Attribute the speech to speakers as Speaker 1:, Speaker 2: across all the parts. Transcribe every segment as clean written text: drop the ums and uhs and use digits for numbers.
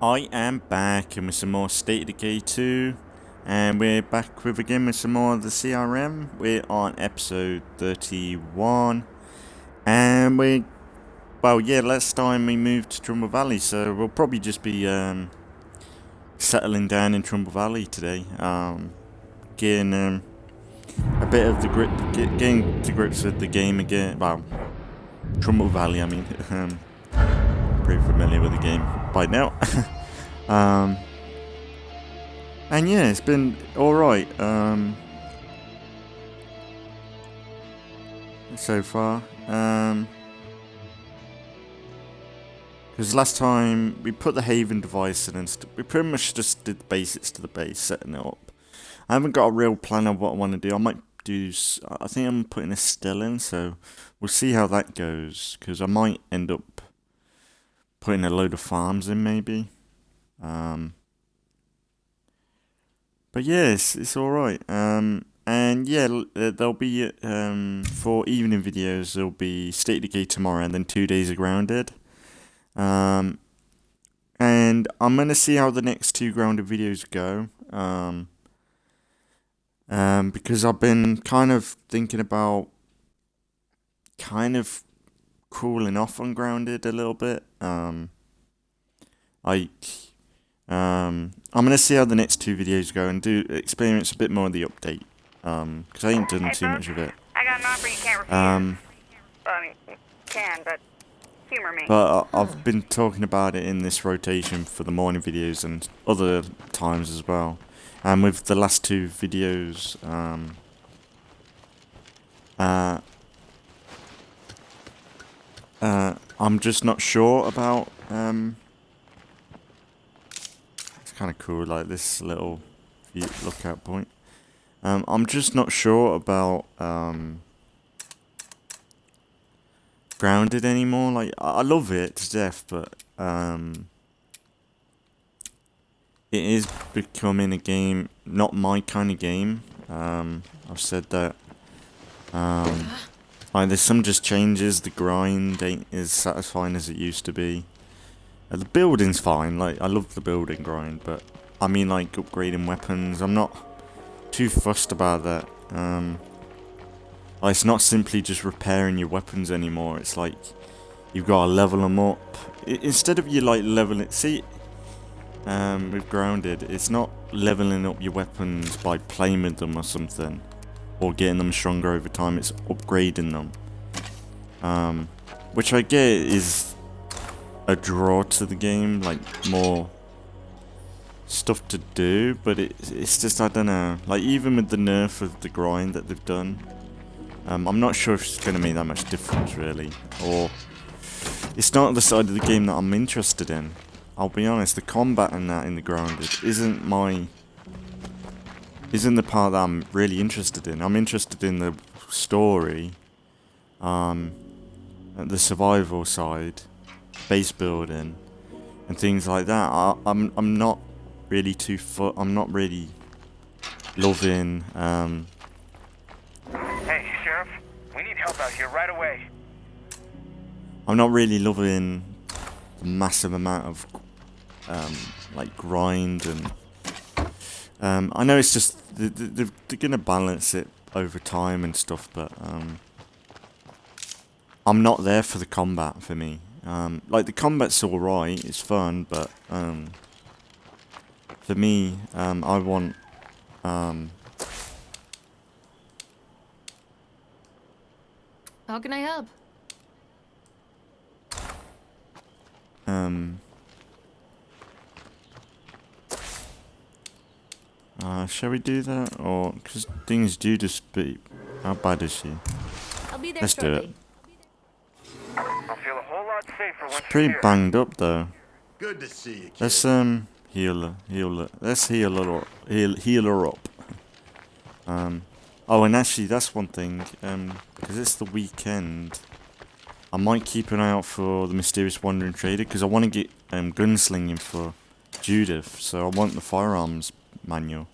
Speaker 1: I am back and with some more State of Decay 2, and we're back with some more of the CRM. We're on episode 31, and last time we moved to Trumball Valley, so we'll probably just be settling down in Trumball Valley today, getting a bit of the getting to grips with the game again. Well, Trumball Valley, I mean. Pretty familiar with the game by now. And yeah, it's been alright so far. Because last time we put the Haven device in and we pretty much just did the basics to the base, setting it up. I haven't got a real plan of what I want to do. I might do, I think I'm putting a still in, so we'll see how that goes. Because I might end up putting a load of farms in, maybe. But yeah, it's alright. And yeah, there'll be, for evening videos, there'll be State of Decay tomorrow and then 2 days of Grounded. And I'm going to see how the next 2 Grounded videos go. Because I've been kind of thinking about cooling off on Grounded a little bit. I'm gonna see how the next 2 videos go and experience a bit more of the update. Because I ain't done too much of it.
Speaker 2: I got an offer you can't refuse. I mean, you can, but humor me.
Speaker 1: But I've been talking about it in this rotation for the morning videos and other times as well. And with the last 2 videos, I'm just not sure about, it's kind of cool, like this little lookout point. I'm just not sure about, Grounded anymore. Like, I love it to death, but, it is becoming a game, not my kind of game. I've said that, like, there's some just changes. The grind ain't as satisfying as it used to be. The building's fine. Like, I love the building grind, but I mean, like, upgrading weapons. I'm not too fussed about that. Like, it's not simply just repairing your weapons anymore. It's like you've got to level them up. Instead of you like leveling it. See, with Grounded, it's not leveling up your weapons by playing with them or something, or getting them stronger over time. It's upgrading them, which I get is a draw to the game, like more stuff to do, but it's just, I don't know, like even with the nerf of the grind that they've done, I'm not sure if it's going to make that much difference really, or it's not the side of the game that I'm interested in. I'll be honest, the combat and that in the Grounded isn't the part that I'm really interested in. I'm interested in the story, the survival side, base building, and things like that. I'm not really I'm not really loving.
Speaker 3: Hey, Sheriff, we need help out here right away.
Speaker 1: I'm not really loving the massive amount of like grind and. I know it's just they're gonna balance it over time and stuff, but I'm not there for the combat for me. Like the combat's alright, it's fun, but for me, I want
Speaker 4: How can I help?
Speaker 1: Shall we do that? Or, because things do just be... How bad is she?
Speaker 4: I'll be there
Speaker 1: Let's do it.
Speaker 3: I'll feel a whole lot safer once
Speaker 1: She's
Speaker 3: you're
Speaker 1: pretty
Speaker 3: here.
Speaker 1: banged up though.
Speaker 5: Good to see you, kid.
Speaker 1: Let's let's heal her up. Oh, and actually that's one thing, because it's the weekend, I might keep an eye out for the mysterious wandering trader, because I want to get gunslinging for Judith, so I want the firearms manual.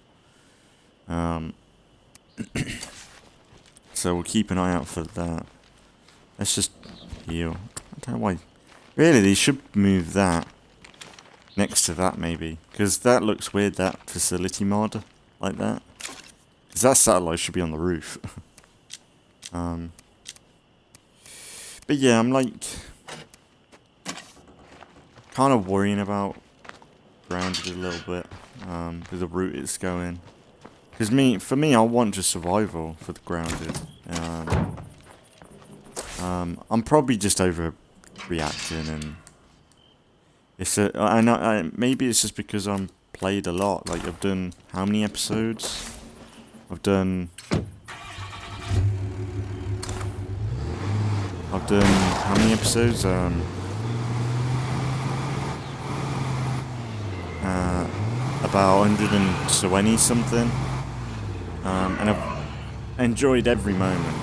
Speaker 1: So we'll keep an eye out for that. Let's just heal. I don't know why. Really, they should move that. next to that maybe, because that looks weird, that facility mod like that, because that satellite should be on the roof. But yeah, I'm like kind of worrying about Grounded a little bit, with the route it's going, because for me I want just survival for the Grounded. I'm probably just overreacting, and it's maybe it's just because I'm played a lot. Like, I've done how many episodes? I've done how many episodes? About 120 something. And I've enjoyed every moment.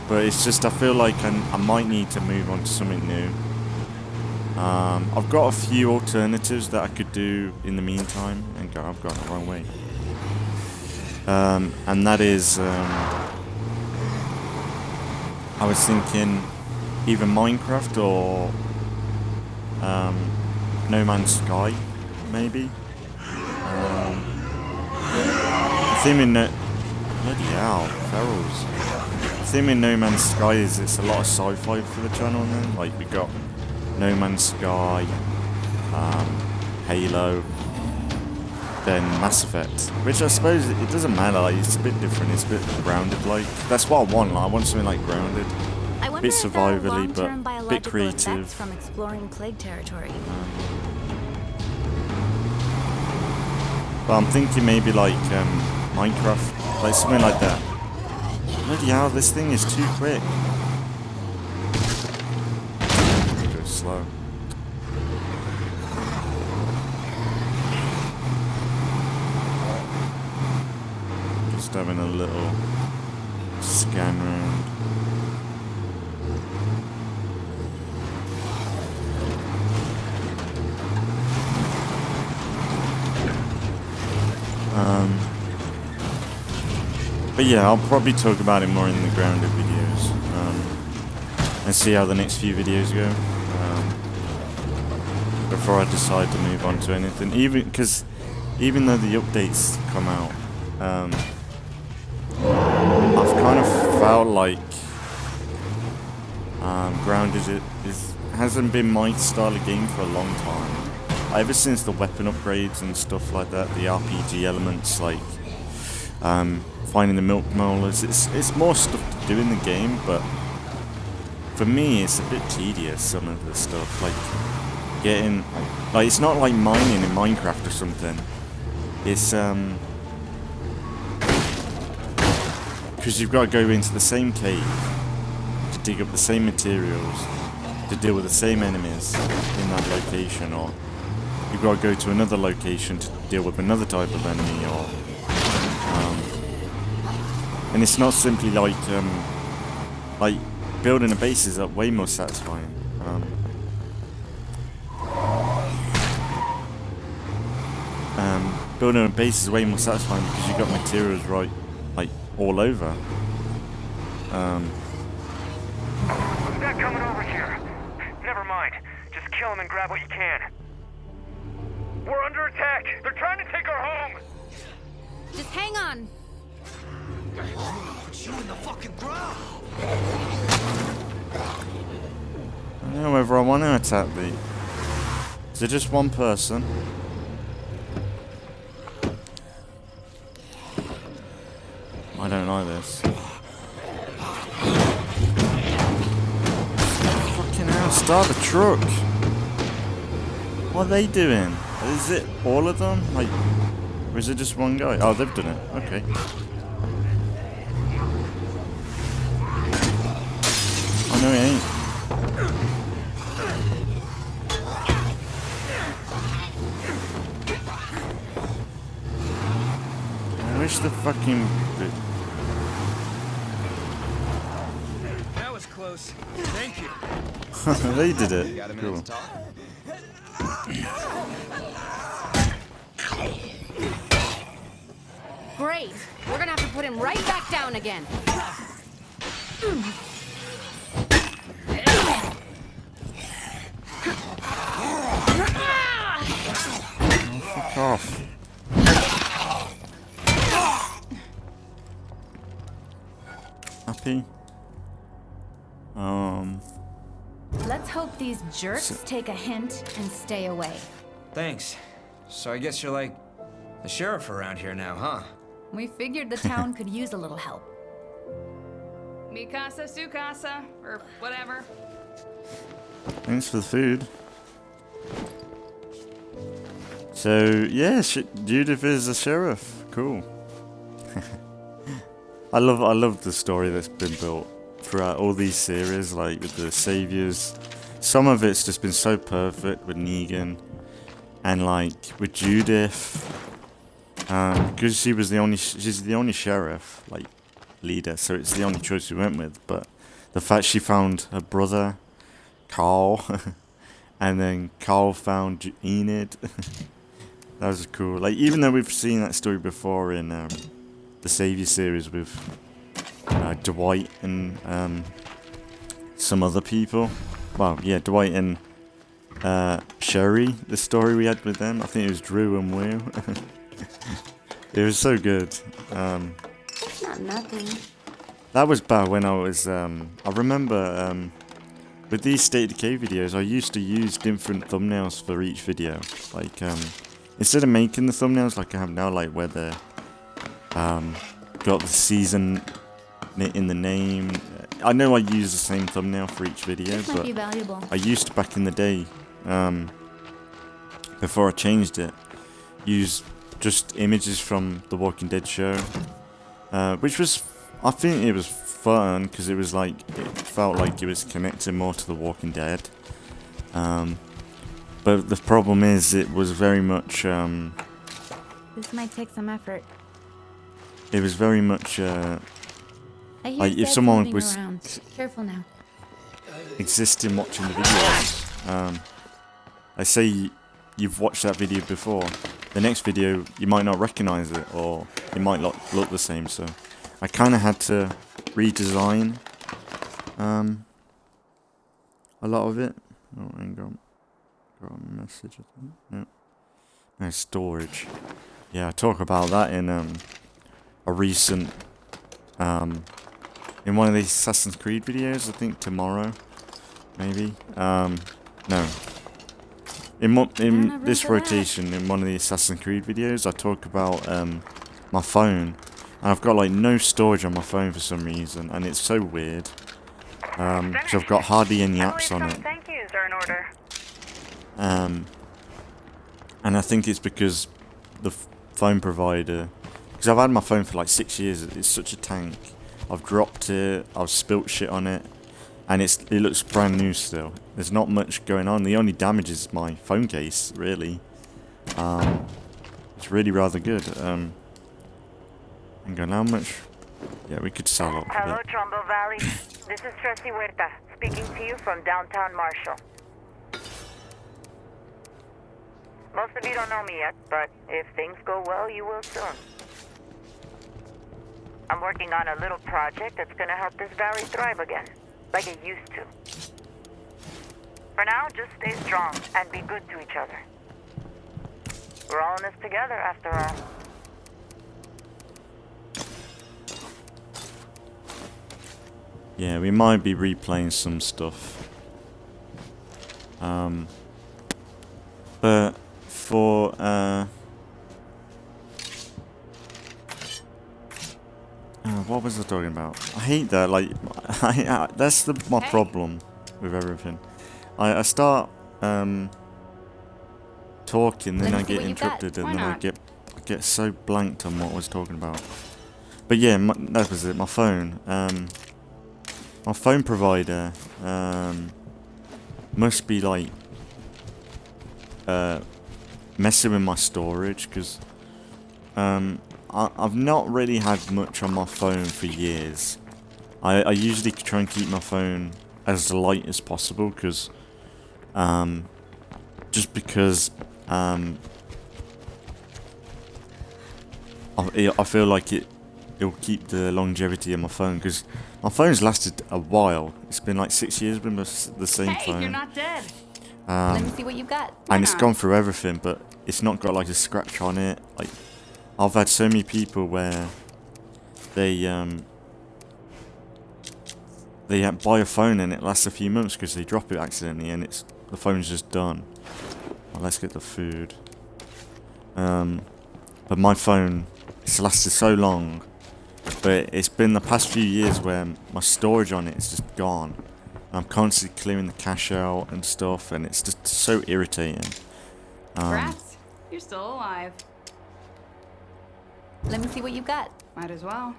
Speaker 1: But it's just, I feel like I might need to move on to something new. I've got a few alternatives that I could do in the meantime, and I've gone the wrong way. And that is, I was thinking either Minecraft or No Man's Sky, maybe. Bloody hell, ferals. The thing with No Man's Sky is it's a lot of sci-fi for the channel now. Like, we got No Man's Sky, Halo, then Mass Effect, which I suppose it doesn't matter. Like, it's a bit different. It's a bit grounded. Like, that's what I want. Like, I want something like grounded,
Speaker 5: I
Speaker 1: a
Speaker 5: wonder
Speaker 1: bit
Speaker 5: if there are
Speaker 1: survivally, but
Speaker 5: long-term
Speaker 1: a bit
Speaker 5: biological
Speaker 1: creative.
Speaker 5: effects from exploring plague territory.
Speaker 1: But I'm thinking maybe like Minecraft, like something like that. Bloody hell, this thing is too quick. Go slow. Just having a little scan round. But yeah, I'll probably talk about it more in the grounded videos, and see how the next few videos go, before I decide to move on to anything. Even though the updates come out, I've kind of felt like grounded hasn't been my style of game for a long time. Ever since the weapon upgrades and stuff like that, the RPG elements, like finding the milk molars, it's more stuff to do in the game, but for me it's a bit tedious, some of the stuff, like getting, like, it's not like mining in Minecraft or something. It's because you've got to go into the same cave to dig up the same materials to deal with the same enemies in that location, or you've got to go to another location to deal with another type of enemy, or and it's not simply like building a base is way more satisfying. Building a base is way more satisfying because you've got materials right, like, all over.
Speaker 3: They're coming over here. Never mind. Just kill them and grab what you can. We're under attack. They're trying to take our home.
Speaker 4: Just hang on.
Speaker 6: Put you in the fucking ground.
Speaker 1: I don't know whether I want to attack the... Is it just one person? I don't like this. Fucking hell, start the truck! What are they doing? Is it all of them? Like, or is it just one guy? Oh, they've done it. Okay. Oh no, it ain't. I wish the fucking...
Speaker 6: That was close. Thank you.
Speaker 1: They did it. Cool.
Speaker 4: Great. We're gonna have to put him right back down again.
Speaker 1: Fuck off. Happy?
Speaker 5: Let's hope these jerks take a hint and stay away.
Speaker 6: Thanks. So I guess you're like the sheriff around here now, huh?
Speaker 5: We figured the town could use a little help.
Speaker 7: Mi casa, su casa, or whatever.
Speaker 1: Thanks for the food. So, yeah, Judith is a sheriff. Cool. I love the story that's been built throughout all these series, like with the saviors. Some of it's just been so perfect with Negan, and like with Judith, because she's the only sheriff, like leader, so it's the only choice we went with. But the fact she found her brother, Carl, and then Carl found Enid, that was cool. Like, even though we've seen that story before in the Savior series with Dwight and some other people. Well, yeah, Dwight and Sherry, the story we had with them. I think it was Drew and Will. It was so good.
Speaker 5: It's not nothing.
Speaker 1: That was bad when I was, I remember with these State of Decay videos, I used to use different thumbnails for each video. Like, instead of making the thumbnails like I have now, like where they're got the season in the name. I know I use the same thumbnail for each video,
Speaker 5: This might
Speaker 1: but
Speaker 5: be valuable.
Speaker 1: I used to back in the day, before I changed it, use just images from the Walking Dead show, which was, I think it was fun because it was like, it felt like it was connected more to the Walking Dead. But the problem is, it was very much.
Speaker 5: This might take some effort.
Speaker 1: It was very much.
Speaker 5: I hear
Speaker 1: Like, if
Speaker 5: Zed's
Speaker 1: someone
Speaker 5: moving
Speaker 1: was
Speaker 5: around. Careful now.
Speaker 1: existing watching the videos, I say you've watched that video before, the next video you might not recognize it, or it might not look the same, so I kind of had to redesign a lot of it. Oh, hang on. Got a message, I think. No. No, storage. Yeah, I talk about that in a recent in one of the Assassin's Creed videos, I think tomorrow, maybe. No. In this rotation, in one of the Assassin's Creed videos, I talk about my phone, and I've got like no storage on my phone for some reason, and it's so weird. Because I've got hardly any apps on it.
Speaker 2: Thank yous are in order.
Speaker 1: And I think it's because the phone provider, because I've had my phone for like 6 years, it's such a tank. I've dropped it, I've spilt shit on it, and it looks brand new still. There's not much going on. The only damage is my phone case, really. It's really rather good. Hang on, how much? Yeah, we could sell up a
Speaker 2: Hello,
Speaker 1: bit.
Speaker 2: Trumball Valley. This is Tressie Huerta, speaking to you from downtown Marshall. Most of you don't know me yet, but if things go well, you will soon. I'm working on a little project that's gonna help this valley thrive again, like it used to. For now, just stay strong and be good to each other. We're all in this together, after all.
Speaker 1: Yeah, we might be replaying some stuff. But for what was I talking about? I hate that. Like, that's my problem with everything. I start talking, then
Speaker 5: Let me
Speaker 1: I
Speaker 5: see
Speaker 1: get
Speaker 5: what you got.
Speaker 1: interrupted, and
Speaker 5: Why
Speaker 1: then I
Speaker 5: not?
Speaker 1: get so blanked on what I was talking about. But yeah, that was it. My phone. My phone provider must be like messing with my storage, because I've not really had much on my phone for years. I usually try and keep my phone as light as possible, because just because I feel like it'll keep the longevity of my phone, because my phone's lasted a while. It's been like 6 years with the same
Speaker 7: Hey,
Speaker 1: phone.
Speaker 7: you're not dead.
Speaker 5: Let me see what you've got.
Speaker 1: And it's gone through everything, but it's not got like a scratch on it. Like, I've had so many people where they buy a phone and it lasts a few months because they drop it accidentally and the phone's just done. Well, let's get the food. But my phone, it's lasted so long, but it's been the past few years where my storage on it is just gone. I'm constantly clearing the cache out and stuff, and it's just so irritating.
Speaker 7: Congrats. You're still alive.
Speaker 5: Let me see what you've got.
Speaker 7: Might as well.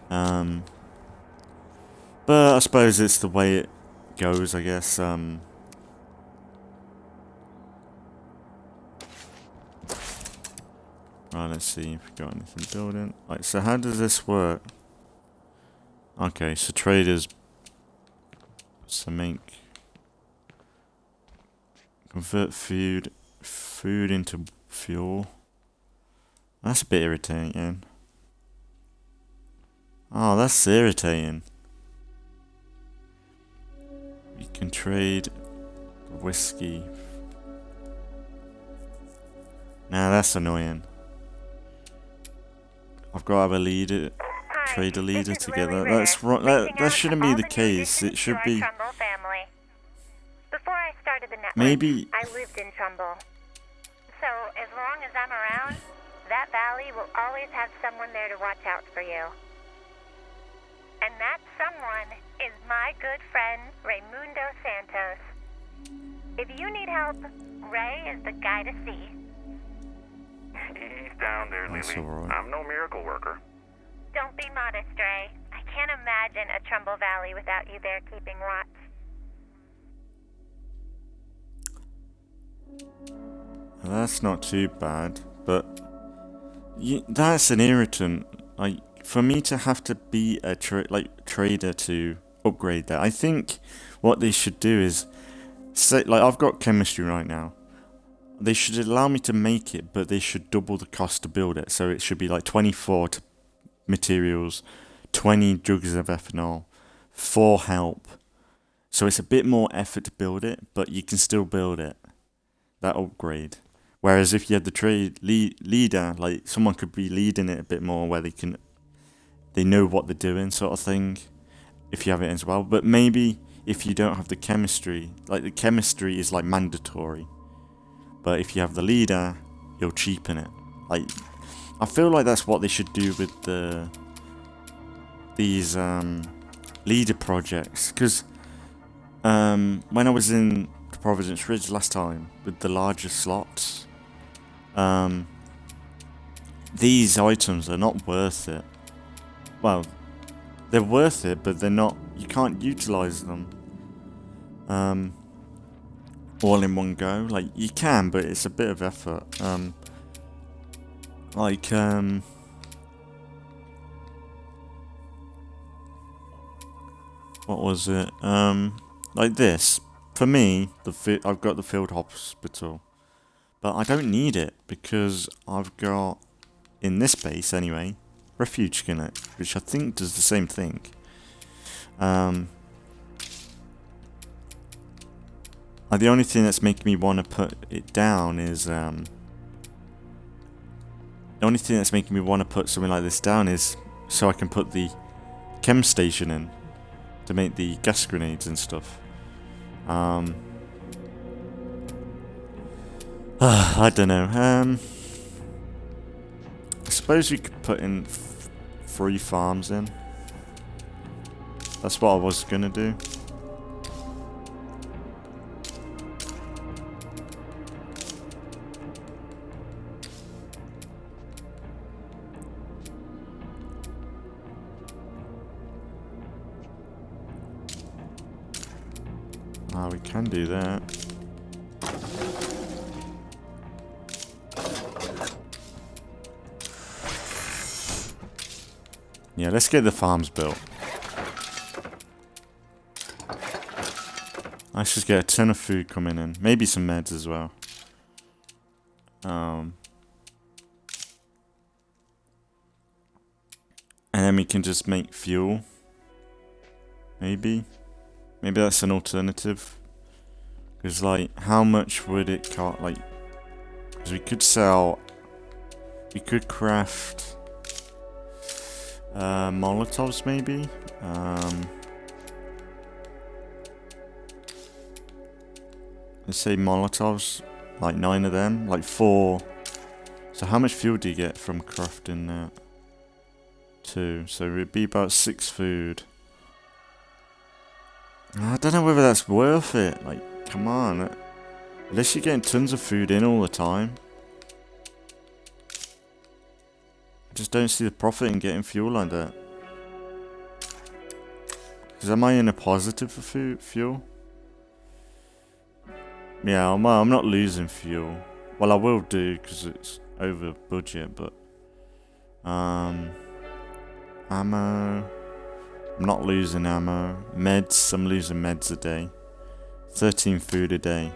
Speaker 1: But I suppose it's the way it goes, I guess. Right, let's see if we got anything building. Right, so how does this work? Okay, so traders. So convert food into fuel. That's a bit irritating. Oh, that's irritating. You can trade whiskey. Nah, that's annoying. I've got to have a leader, trade a leader together. That's wrong. That shouldn't be the case. It should be.
Speaker 2: Trumball family. Before I started the network,
Speaker 1: Maybe.
Speaker 2: I lived in Trumball. So as long as I'm around, that valley will always have someone there to watch out for you. And that someone is my good friend, Raimundo Santos. If you need help, Ray is the guy to see.
Speaker 3: He's down there, Lily.
Speaker 1: That's all right.
Speaker 3: I'm no miracle worker.
Speaker 2: Don't be modest, Ray. I can't imagine a Trumball Valley without you there keeping watch.
Speaker 1: That's not too bad, but that's an irritant. Like, for me to have to be a trader to upgrade that, I think what they should do is say, like, I've got chemistry right now. They should allow me to make it, but they should double the cost to build it. So it should be like 24 materials, 20 jugs of ethanol, 4 help. So it's a bit more effort to build it, but you can still build it. That upgrade. Whereas if you had the trade leader, like, someone could be leading it a bit more, where they know what they're doing, sort of thing. If you have it as well, but maybe if you don't have the chemistry, like, the chemistry is like mandatory. But if you have the leader, you'll cheapen it. Like, I feel like that's what they should do with these leader projects. Because when I was in Providence Ridge last time with the larger slots, these items are not worth it. Well, they're worth it, but they're not. You can't utilize them all in one go. Like, you can, but it's a bit of effort. What was it? Like this. For me, I've got the field hospital, but I don't need it because I've got, in this base anyway, refuge clinic, which I think does the same thing. The only thing that's making me want to put it down is the only thing that's making me want to put something like this down is so I can put the chem station in to make the gas grenades and stuff. I don't know. I suppose you could put in 3 farms in. That's what I was gonna do. We can do that. Yeah, let's get the farms built. Let's just get a ton of food coming in. Maybe some meds as well. And then we can just make fuel. Maybe. Maybe that's an alternative. Because, like, how much would it cost? Like, because we could sell... We could craft... Molotovs, maybe? Let's say Molotovs. Like 9 of them. Like 4. So how much fuel do you get from crafting that? 2. So it would be about 6 food. I don't know whether that's worth it. Like, come on. Unless you're getting tons of food in all the time. I just don't see the profit in getting fuel like that. Because am I in a positive for fuel? Yeah, I'm not losing fuel. Well, I will do because it's over budget, but... ammo... I'm not losing ammo. Meds, I'm losing meds a day. 13 food a day.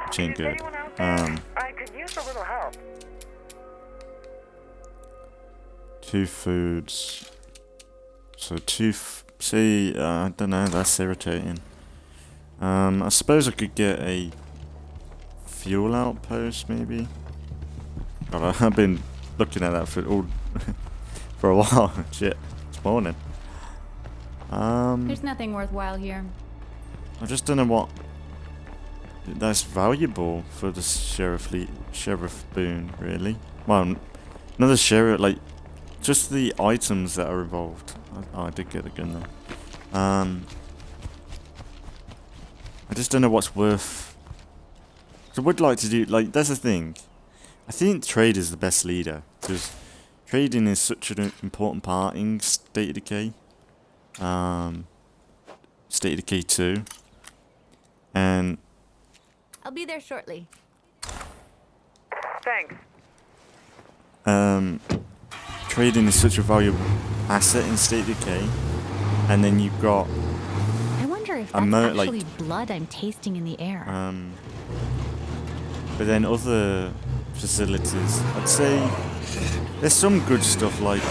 Speaker 1: Which ain't good.
Speaker 2: I could use a little help.
Speaker 1: 2 foods. So 2 see, I don't know, that's irritating. I suppose I could get a fuel outpost, maybe? God, I've been looking at that for all... for a while. Shit, it's morning.
Speaker 5: There's nothing worthwhile here.
Speaker 1: I just don't know what that's valuable for the sheriff boon, really. Well, another sheriff, like just the items that are involved. Oh, I did get a gun there. I just don't know what's worth. So I would like to do, like, that's the thing. I think trade is the best leader because trading is such an important part in State of Decay. State of Decay 2. And...
Speaker 5: I'll be there shortly.
Speaker 2: Thanks.
Speaker 1: Trading is such a valuable asset in State of Decay. And then you've got...
Speaker 5: I wonder if that's actually blood I'm tasting in the air.
Speaker 1: But then other facilities, I'd say... There's some good stuff like,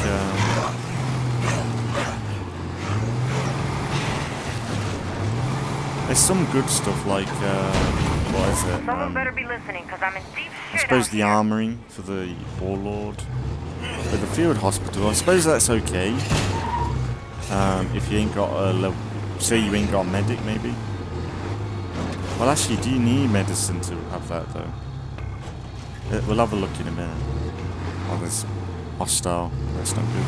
Speaker 1: there's some good stuff like, what is it?
Speaker 2: Someone better be listening, because I'm in deep shit.
Speaker 1: I suppose the armory for the Warlord. But the field hospital, I suppose that's okay. If you ain't got a level, say you ain't got a medic maybe. Well actually, do you need medicine to have that though? We'll have a look in a minute. Oh, there's hostile. That's not good.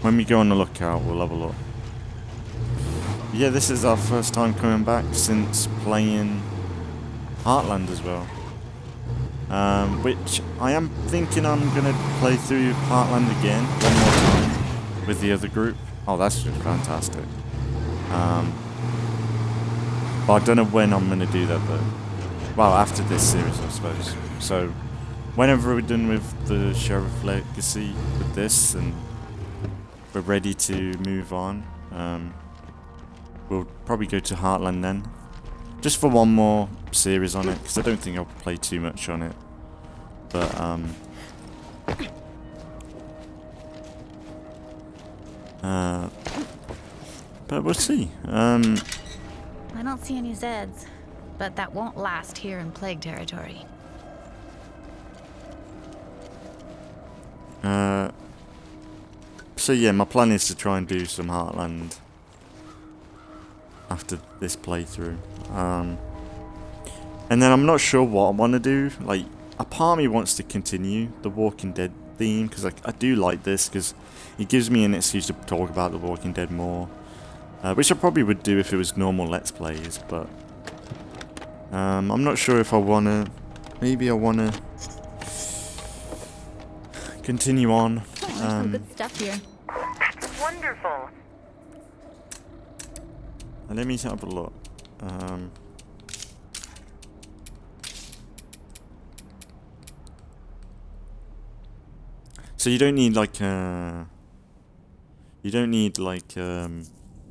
Speaker 1: When we go on the lookout, we'll have a look. Yeah, this is our first time coming back since playing Heartland as well. Which I am thinking I'm going to play through Heartland again one more time with the other group. Oh, that's just fantastic. But I don't know when I'm going to do that though. Well, after this series I suppose. So, whenever we're done with the Sheriff Legacy with this and we're ready to move on, we'll probably go to Heartland then. Just for one more series on it, because I don't think I'll play too much on it. But, but we'll see.
Speaker 5: I don't see any Zeds, but that won't last here in Plague territory.
Speaker 1: So yeah, my plan is to try and do some Heartland after this playthrough. And then I'm not sure what I want to do. Like, a part of me wants to continue the Walking Dead theme, because I do like this, because it gives me an excuse to talk about the Walking Dead more. Which I probably would do if it was normal Let's Plays, but... I'm not sure if I want to... Maybe I want to... continue on.
Speaker 5: Oh, there's some good stuff here.
Speaker 2: That's wonderful.
Speaker 1: Let me have a look. So you don't need like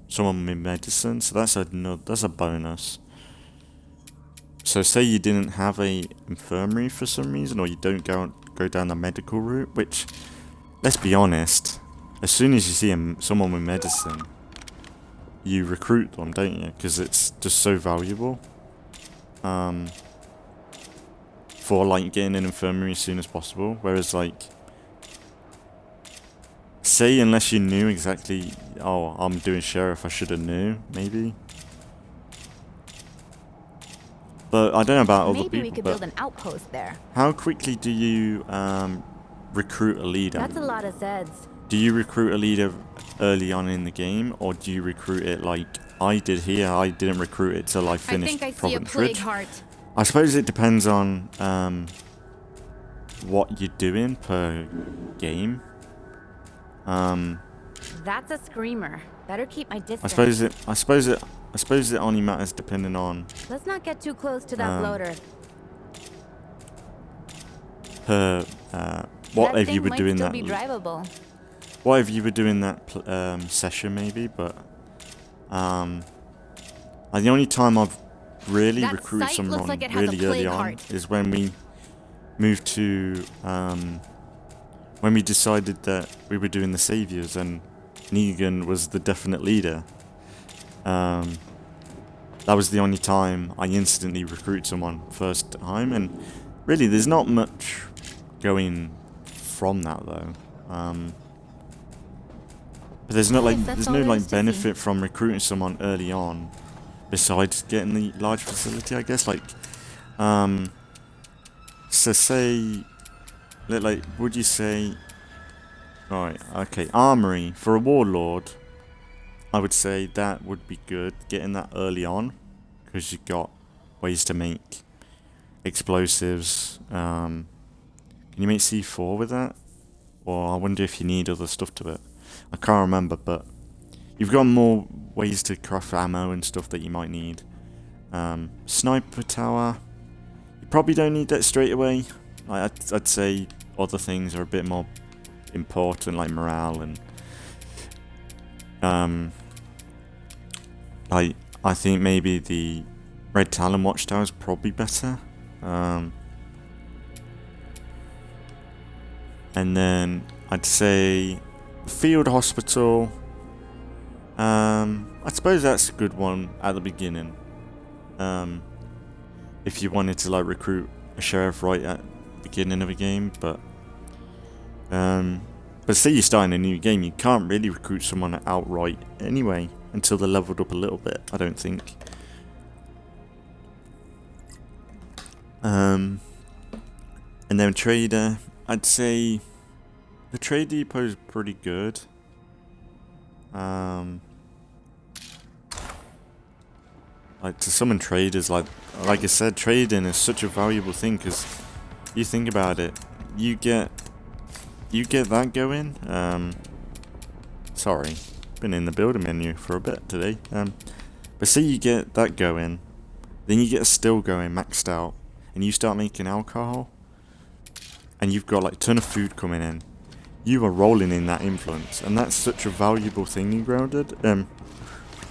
Speaker 1: someone with medicine, so that's a bonus. So say you didn't have a infirmary for some reason, or you don't go down the medical route, which, let's be honest, as soon as you see someone with medicine, you recruit them, don't you? Because it's just so valuable. For like getting an infirmary as soon as possible. Whereas like, say unless you knew exactly, oh, I'm doing sheriff, I should have knew, maybe. But I don't know about other people.
Speaker 5: Maybe we could build an outpost there.
Speaker 1: How quickly do you recruit a leader?
Speaker 5: That's a lot of Zeds.
Speaker 1: Do you recruit a leader early on in the game, or do you recruit it like I did here? I didn't recruit it till I finished Providence Ridge. I suppose it depends on what you're doing per game.
Speaker 5: That's a screamer. Better keep my distance.
Speaker 1: I suppose it only matters depending on.
Speaker 5: Let's not get too close to that bloater.
Speaker 1: Whatever you were doing that.
Speaker 5: Be drivable.
Speaker 1: Whatever you were doing that session, maybe, but the only time I've really recruited someone really early on is when we moved to when we decided that we were doing the saviors and Negan was the definite leader. That was the only time I instantly recruited someone first time, and really there's not much going from that though. But there's no benefit from recruiting someone early on besides getting the large facility, I guess. Like so say, like, would you say, right, okay, armory for a warlord, I would say that would be good, getting that early on, because you've got ways to make explosives. Can you make C4 with that? Or I wonder if you need other stuff to it. I can't remember, but you've got more ways to craft ammo and stuff that you might need. Sniper tower, you probably don't need that straight away. I'd say other things are a bit more important, like morale and I think maybe the Red Talon Watchtower is probably better. And then I'd say Field Hospital. I suppose that's a good one at the beginning. If you wanted to like recruit a sheriff right at the beginning of a game, but say you're starting a new game, you can't really recruit someone outright anyway until they're leveled up a little bit, I don't think. And then trader, I'd say the trade depot is pretty good. Like to summon traders, like I said, trading is such a valuable thing, because you think about it, you get that going. Sorry, been in the builder menu for a bit today. But say you get that going, then you get a still going maxed out, and you start making alcohol, and you've got like a ton of food coming in. You are rolling in that influence, and that's such a valuable thing in Grounded.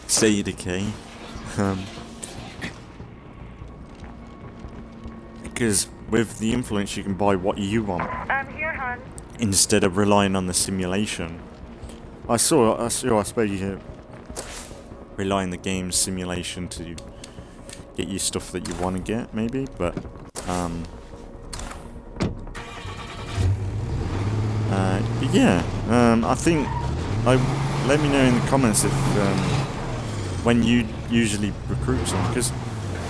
Speaker 1: Say Decay. Because with the influence you can buy what you want.
Speaker 2: I'm here, hon.
Speaker 1: Instead of relying on the simulation. I suppose you rely on the game's simulation to get you stuff that you want to get, maybe, but yeah, I think, let me know in the comments if when you usually recruit someone, because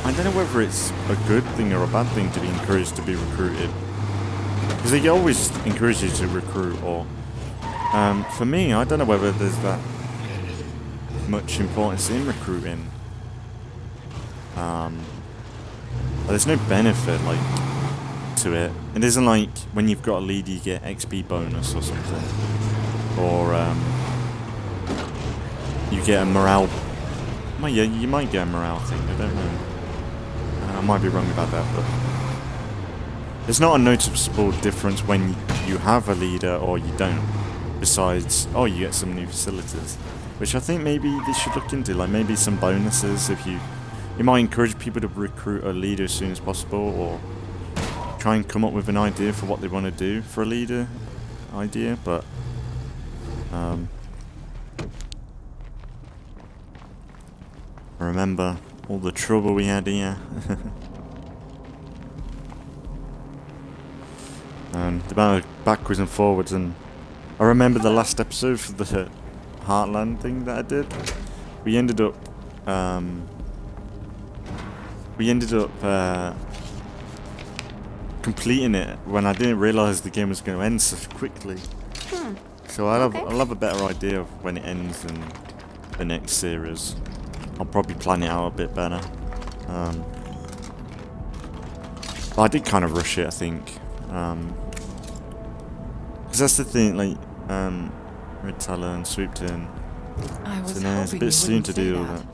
Speaker 1: I don't know whether it's a good thing or a bad thing to be encouraged to be recruited, because they always encourage you to recruit, or for me, I don't know whether there's that much importance in recruiting. There's no benefit like to it. It isn't like when you've got a lead you get XP bonus or something, or you get a morale. Well, yeah, you might get a morale thing. I don't know. I might be wrong about that, but there's not a noticeable difference when you have a leader or you don't. Besides, oh, you get some new facilities, which I think maybe they should look into, like maybe some bonuses if you It might encourage people to recruit a leader as soon as possible, or try and come up with an idea for what they want to do for a leader idea, but I remember all the trouble we had here. And the amount of backwards and forwards, and I remember the last episode for the Heartland thing that I did. We ended up completing it when I didn't realise the game was going to end so quickly. So I'll have a better idea of when it ends in the next series. I'll probably plan it out a bit better. But I did kind of rush it, I think. Because that's the thing, like, Red Talon swooped in.
Speaker 8: I was
Speaker 1: So now it's a
Speaker 8: hoping
Speaker 1: bit
Speaker 8: you
Speaker 1: soon
Speaker 8: wouldn't
Speaker 1: to
Speaker 8: say
Speaker 1: do all
Speaker 8: that.
Speaker 1: that.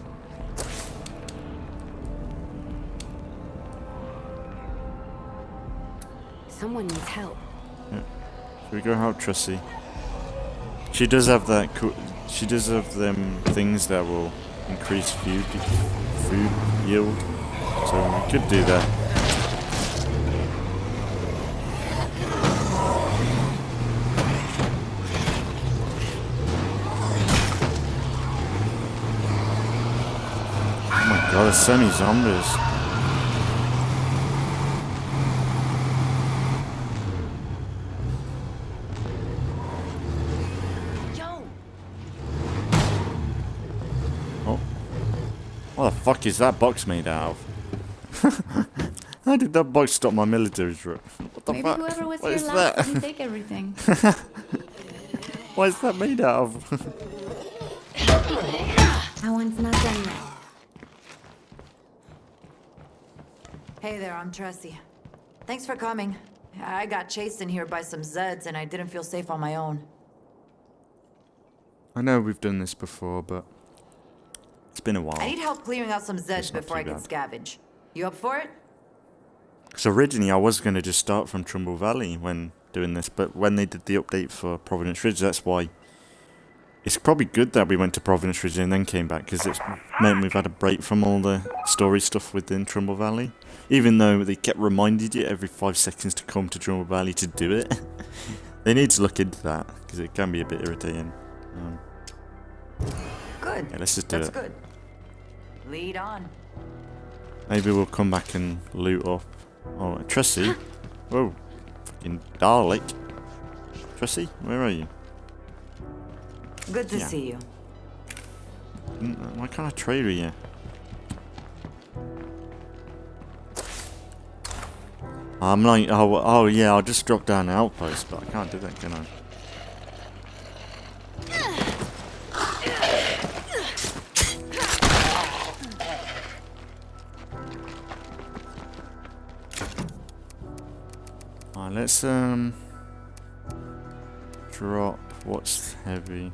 Speaker 4: Someone needs help.
Speaker 1: Should we go help Tressie? She does have that. She does have them things that will increase food yield, so we could do that. Oh my god, there's so many zombies. What the fuck is that box made out of? How did that box stop my military trip? What the
Speaker 5: Maybe
Speaker 1: fuck?
Speaker 5: whoever was
Speaker 1: What
Speaker 5: here
Speaker 1: is
Speaker 5: last
Speaker 1: that?
Speaker 5: didn't take everything.
Speaker 1: What is that made out of?
Speaker 4: That one's not done yet.
Speaker 9: Hey there, I'm Tressie. Thanks for coming. I got chased in here by some Zeds and I didn't feel safe on my own.
Speaker 1: I know we've done this before, but it's been a while.
Speaker 9: I need help clearing out some
Speaker 1: It's
Speaker 9: Zeds
Speaker 1: not
Speaker 9: before I
Speaker 1: too
Speaker 9: can
Speaker 1: bad.
Speaker 9: scavenge. You up for it?
Speaker 1: So originally I was going to just start from Trumball Valley when doing this, but when they did the update for Providence Ridge, that's why it's probably good that we went to Providence Ridge and then came back, because it's meant we've had a break from all the story stuff within Trumball Valley. Even though they kept reminding you every 5 seconds to come to Trumball Valley to do it. They need to look into that, because it can be a bit irritating.
Speaker 9: Good.
Speaker 1: Yeah, let's just do
Speaker 9: That's
Speaker 1: it.
Speaker 9: good. Lead on.
Speaker 1: Maybe we'll come back and loot up. Oh, Tressie. Whoa. Fucking Dalek. Tressie, where are you?
Speaker 9: Good to
Speaker 1: Yeah.
Speaker 9: see you.
Speaker 1: Why can't I trade with you? I'm like, oh yeah, I'll just drop down the outpost, but I can't do that, can I? Alright, let's drop what's heavy.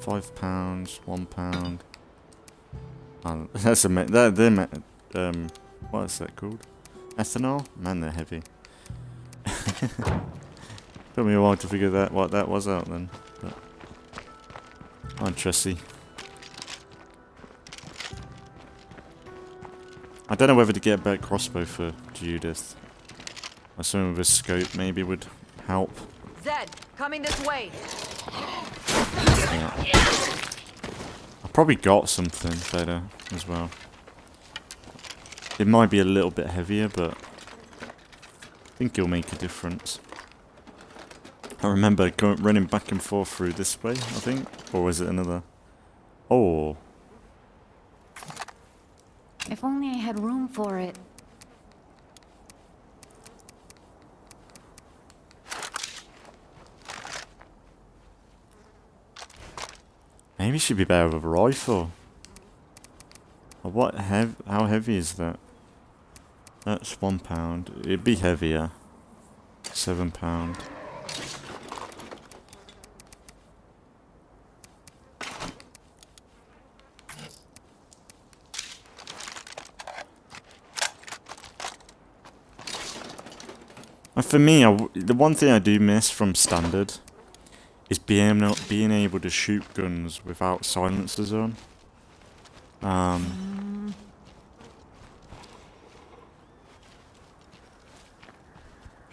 Speaker 1: £5, £1. Oh, that's a what is that called? Ethanol? Man, they're heavy. Took me a while to figure what that was out then. But on Tressie. I don't know whether to get a better crossbow for Judith. Or something with a scope maybe would help.
Speaker 9: Zed, coming this way.
Speaker 1: Yeah. I probably got something better as well. It might be a little bit heavier, but I think it'll make a difference. I remember running back and forth through this way, I think. Or was it another? Oh.
Speaker 5: If only I had room for it.
Speaker 1: Maybe it should be better with a rifle. Or how heavy is that? That's £1. It'd be heavier. £7. And for me, the one thing I do miss from standard is being able to shoot guns without silencers on.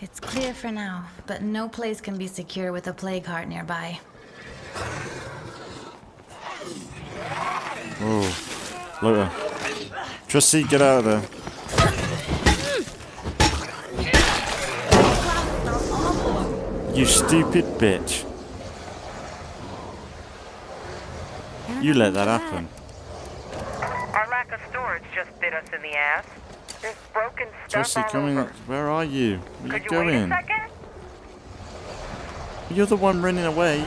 Speaker 5: It's clear for now, but no place can be secure with a plague heart nearby.
Speaker 1: Oh, look at her. Tressie, get out of there. You stupid bitch. You let that happen.
Speaker 2: Our lack of storage just bit us in the ass. There's broken stuff
Speaker 1: Tressie,
Speaker 2: all
Speaker 1: come in.
Speaker 2: over.
Speaker 1: Where are you? Where
Speaker 2: Could
Speaker 1: you
Speaker 2: you wait a
Speaker 1: going?
Speaker 2: second?
Speaker 1: You're the one running away.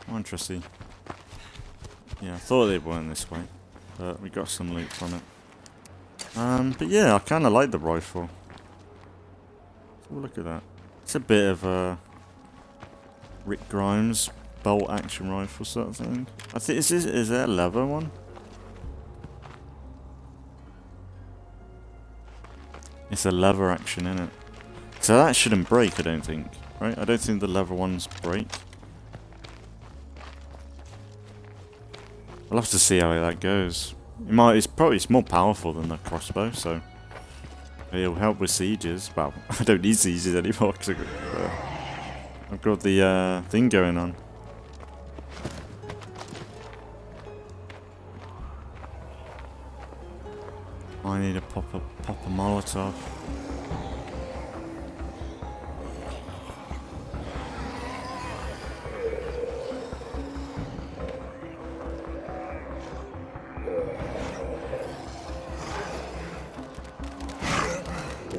Speaker 1: Come on, Tressie. Yeah, I thought they weren't this way, but we got some loot from it. But yeah, I kind of like the rifle. Oh, look at that. It's a bit of a Rick Grimes bolt action rifle sort of thing. I think is there a leather one? It's a leather action in it, so that shouldn't break. I don't think. Right? I don't think the leather ones break. I'll have to see how that goes. It's more powerful than the crossbow, so it'll help with sieges. Well, I don't need sieges anymore because I've got the thing going on. I need to pop a Molotov.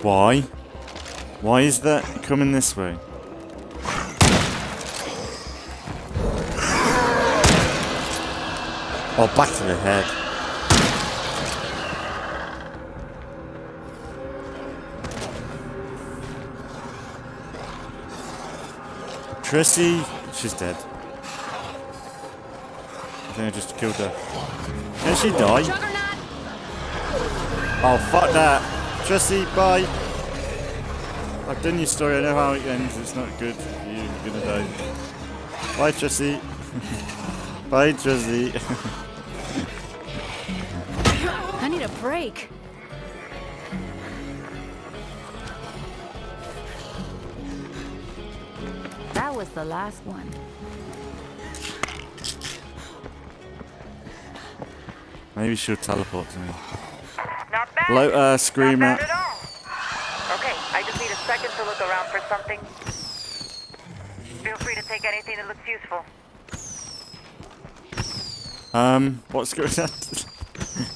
Speaker 1: Why? Why is that coming this way? Oh, back to the head. Tressie, she's dead. I think I just killed her. Can she die? Oh, fuck that. Tressie, bye. I've done your story, I know how it ends, it's not good for you, you're gonna die. Bye, Tressie. Bye, Tressie.
Speaker 5: I need a break. That was the last one.
Speaker 1: Maybe she'll teleport to me.
Speaker 2: Not bad.
Speaker 1: Hello, Screamer.
Speaker 2: Not bad at all. Okay, I just need a second to look around for something. Feel free to take anything that looks useful.
Speaker 1: What's going on?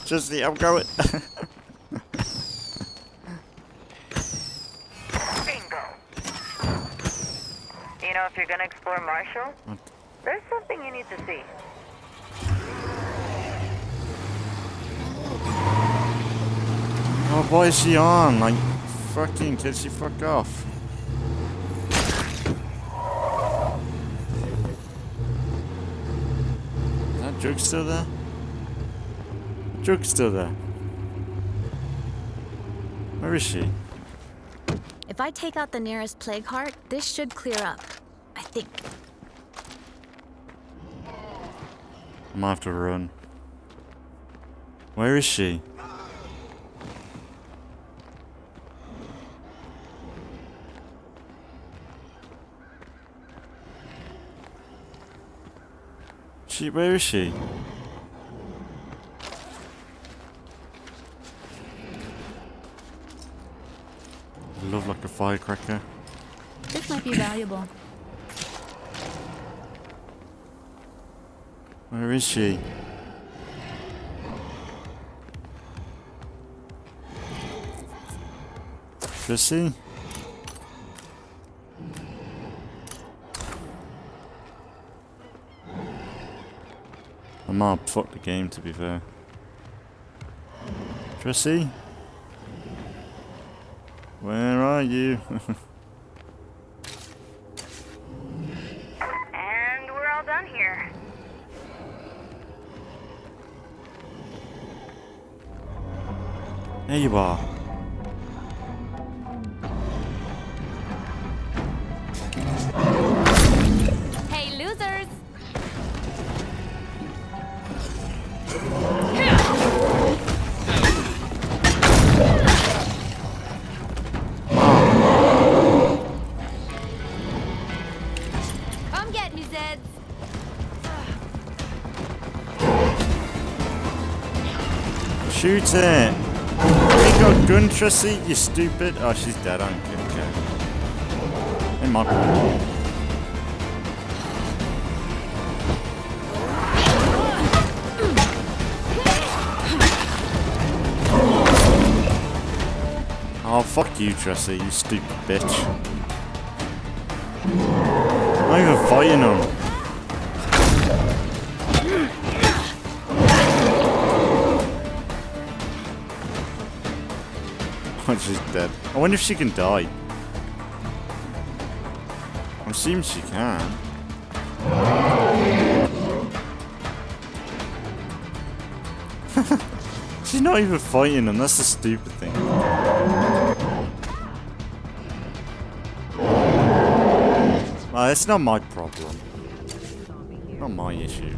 Speaker 1: Tressie, I'm going.
Speaker 2: Bingo. You know, if you're gonna explore Marshall, there's something you need to see.
Speaker 1: Oh, what is she on? Like, fucking, can she fuck off? Is that Jug still there? Jug's still there. Where is she?
Speaker 5: If I take out the nearest plague heart, this should clear up. I think.
Speaker 1: I might have to run. Where is she? Where is she? I love like a firecracker.
Speaker 5: This might be valuable.
Speaker 1: Where is she? Tressie? I might have fucked the game, to be fair. Tressie? Where are you?
Speaker 2: And we're all done here.
Speaker 1: There you are.
Speaker 5: Hey, loser!
Speaker 1: Shoot it! You got a gun, Tressie, you stupid. Oh, she's dead, I don't care. In my point. Oh, fuck you, Tressie, you stupid bitch. I'm not even fighting him. Oh, she's dead. I wonder if she can die. I'm assuming she can. She's not even fighting him, that's the stupid thing. Well, it's not my problem. Not my issue.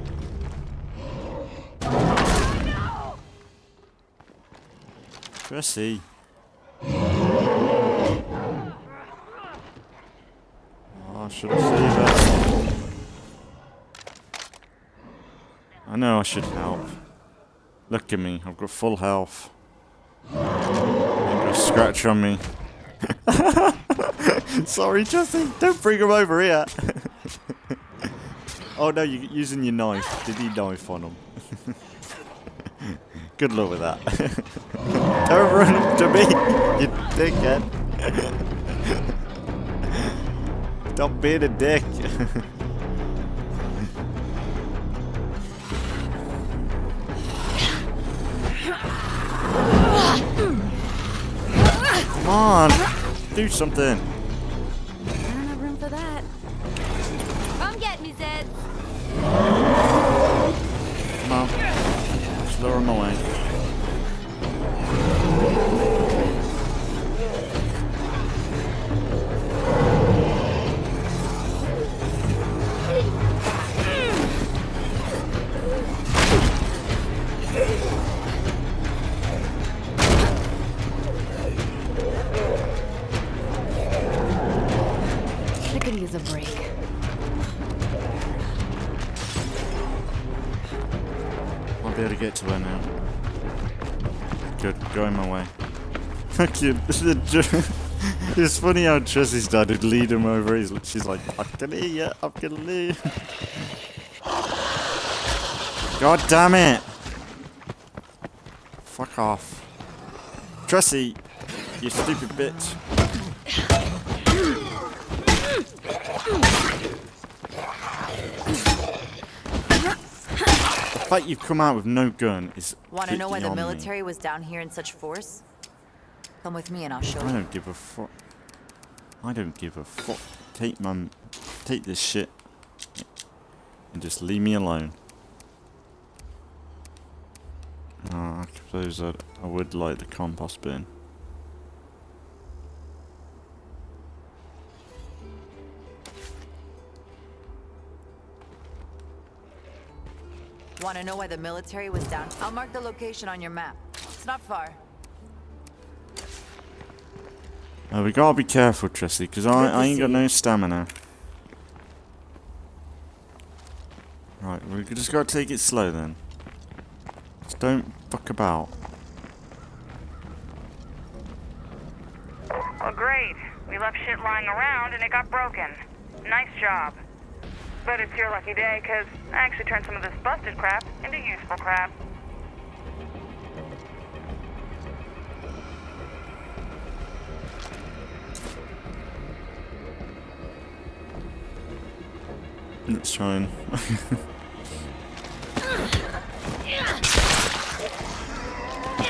Speaker 1: Tressie. Oh, should I save her? I know I should help. Look at me, I've got full health. I've got a scratch on me. Sorry, Tressie, don't bring him over here. Oh no, you're using your knife. Did you knife on him? Good luck with that. Don't run up to me, you dickhead. Stop being a dick. Come on, do something.
Speaker 4: I don't have room for that. Come get me, Zed.
Speaker 1: Come on. Just lure him away.
Speaker 4: I could use a break.
Speaker 1: I'll be able to get to her now. Good, going my way. Thank you. It's funny how Tressie started to lead him over. She's like, I'm gonna leave, I'm gonna leave. God damn it! Fuck off. Tressie, you stupid bitch. The fact you've come out with no gun is
Speaker 9: Want to know why the
Speaker 1: beyond me.
Speaker 9: military was down here in such force? Come with me and I'll show
Speaker 1: I
Speaker 9: you.
Speaker 1: don't give a fuck. I don't give a fuck. Take this shit and just leave me alone. I suppose I would like the compost bin.
Speaker 9: Want to know why the military was down? I'll mark the location on your map. It's not far.
Speaker 1: We gotta be careful, Tressie, because I ain't got no stamina. Right, we just gotta take it slow then. Just don't fuck about.
Speaker 2: Oh, great. We left shit lying around and it got broken. Nice job. But it's your lucky day, because I actually turned some of this busted crap into useful crap.
Speaker 1: Let's try and...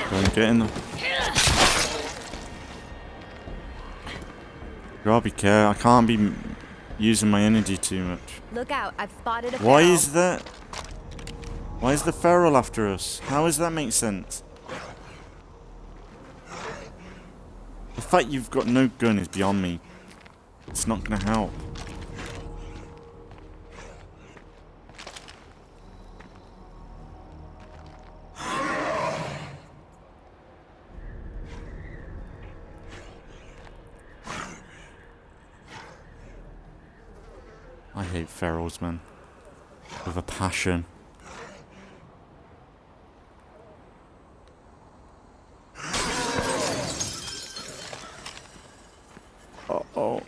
Speaker 1: Go and get in there. Gotta be careful. I can't be using my energy too much.
Speaker 4: Look out, I've spotted a
Speaker 1: Why
Speaker 4: feral.
Speaker 1: is that? Why is the feral after us? How does that make sense? The fact you've got no gun is beyond me. It's not gonna help. I hate ferals, man. With a passion. Uh-oh.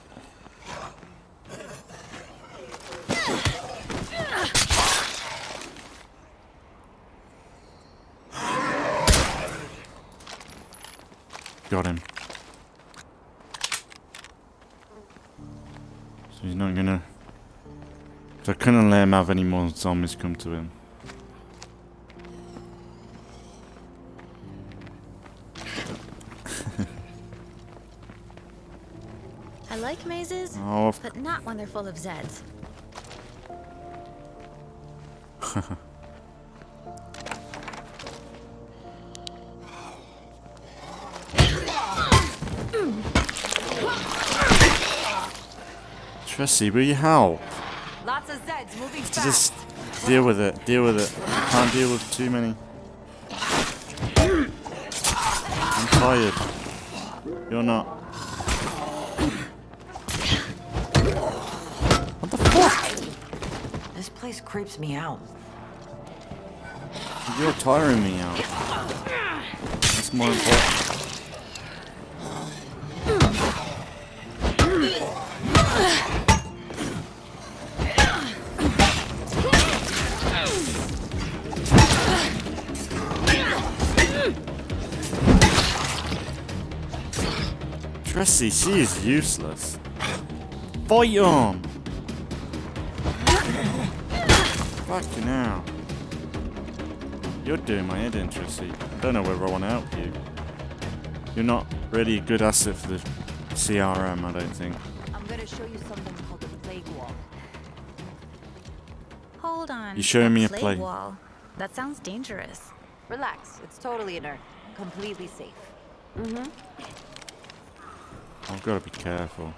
Speaker 1: Got him. So he's not gonna... So I couldn't let him have any more zombies come to him.
Speaker 5: I like mazes,
Speaker 1: Oh,
Speaker 5: but not when they're full of Zeds.
Speaker 1: Tressie, will you help?
Speaker 9: Lots of Zeds moving fast.
Speaker 1: Just deal with it. Deal with it. I can't deal with too many. I'm tired. You're not. What the fuck?
Speaker 9: This place creeps me out.
Speaker 1: You're tiring me out. That's more important. Tressie, she is useless. Fight him! Fucking hell. You're doing my head in, Tressie. I don't know whether I want to help you. You're not really a good asset for the CRM, I don't think.
Speaker 9: I'm gonna show you something called the plague wall.
Speaker 5: Hold on.
Speaker 1: You showing me a
Speaker 5: plague
Speaker 1: plague?
Speaker 5: wall? That sounds dangerous.
Speaker 9: Relax, it's totally inert. Completely safe.
Speaker 1: I've got to be careful.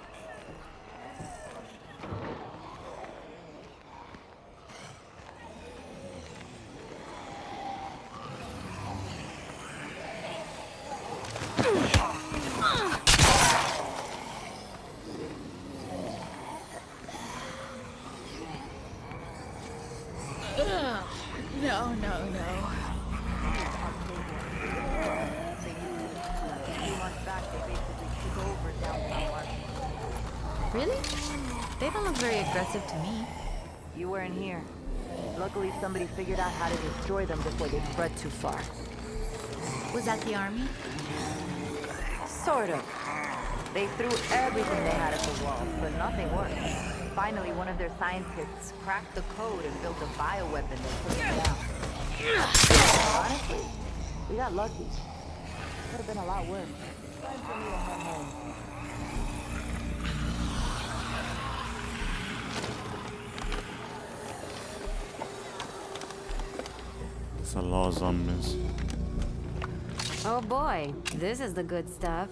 Speaker 5: No, no, no. Really? They don't look very aggressive to me.
Speaker 9: You weren't here. Luckily, somebody figured out how to destroy them before they spread too far.
Speaker 5: Was that the army?
Speaker 9: Sort of. They threw everything they had at the wall, but nothing worked. Finally, one of their scientists cracked the code and built a bioweapon that took them down. Honestly, we got lucky. Could have been a lot worse. Time for me to head home.
Speaker 1: It's a lot of zombies.
Speaker 4: Oh boy, this is the good stuff.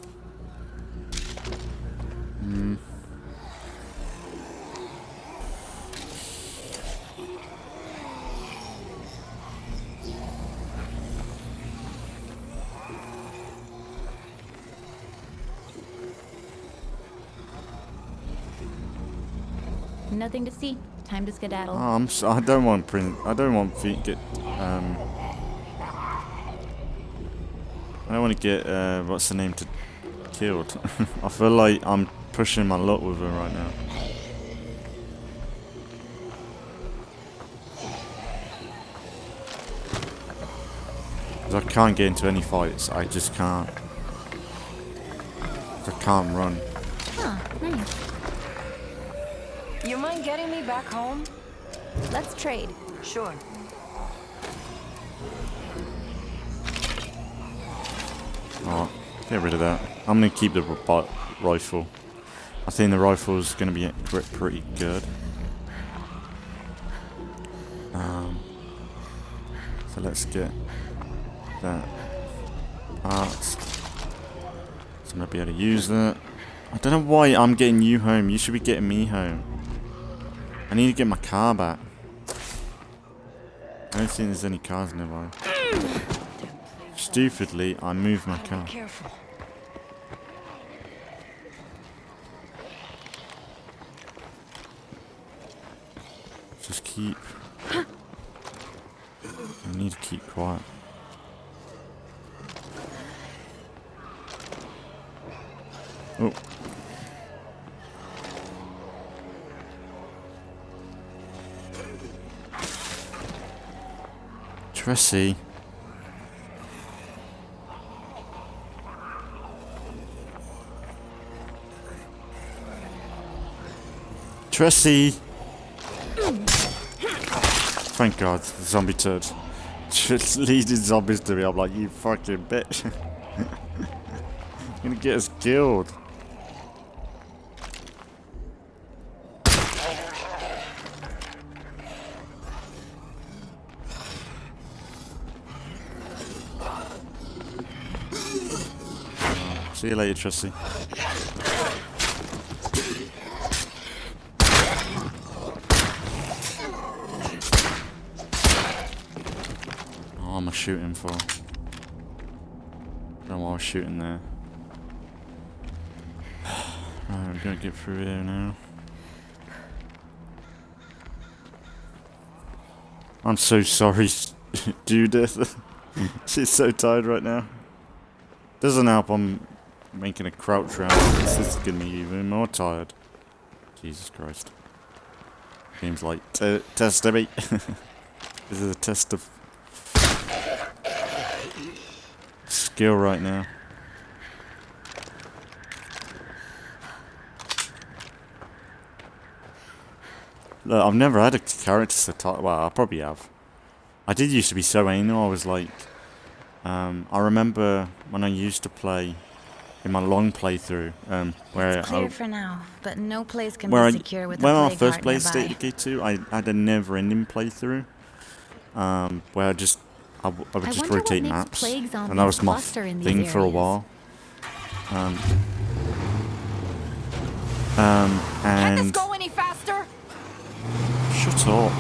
Speaker 5: Nothing to see. Time to skedaddle.
Speaker 1: Oh, I don't want I don't want to get. I don't want to get. What's the name to killed? I feel like I'm pushing my luck with her right now. 'Cause I can't get into any fights. I just can't. I can't run.
Speaker 5: Huh, nice.
Speaker 4: You mind getting me back home?
Speaker 5: Let's trade.
Speaker 9: Sure.
Speaker 1: Oh, get rid of that. I'm gonna keep the rifle. I think the rifle's gonna be pretty good. So let's get that parts. So I'm gonna be able to use that. I don't know why I'm getting you home. You should be getting me home. I need to get my car back. I don't think there's any cars nearby. Stupidly, I moved my car.
Speaker 9: Careful.
Speaker 1: Just keep. I need to keep quiet. Oh. Tressie. Tressie! Thank God, the zombie turd. Just leading zombies to me, I'm like, you fucking bitch. You're gonna get us killed. See you later, Tressie. Oh, am I shooting for? I don't know what I was shooting there. Right, I'm gonna get through here now. I'm so sorry, Judith. She's so tired right now. Doesn't help I'm making a crouch round. This is getting me even more tired. Jesus Christ. Seems like test of me. This is a test of skill right now. Look, I've never had a character so tired. Well, I probably have. I did used to be so anal. I was like, I remember when I used to play in my long playthrough, where
Speaker 5: It's clear for now, but no place can
Speaker 1: where
Speaker 5: be secure with
Speaker 1: when
Speaker 5: the
Speaker 1: I
Speaker 5: plague
Speaker 1: first
Speaker 5: heart
Speaker 1: played
Speaker 5: nearby.
Speaker 1: State of Decay 2, I had a never-ending playthrough, where I would just
Speaker 5: wonder what
Speaker 1: rotate
Speaker 5: makes
Speaker 1: maps,
Speaker 5: plague
Speaker 1: and that
Speaker 5: zombies
Speaker 1: was my
Speaker 5: cluster in these
Speaker 1: thing for a
Speaker 5: areas.
Speaker 1: while.
Speaker 9: Can this
Speaker 1: And
Speaker 9: go any faster?
Speaker 1: shut up.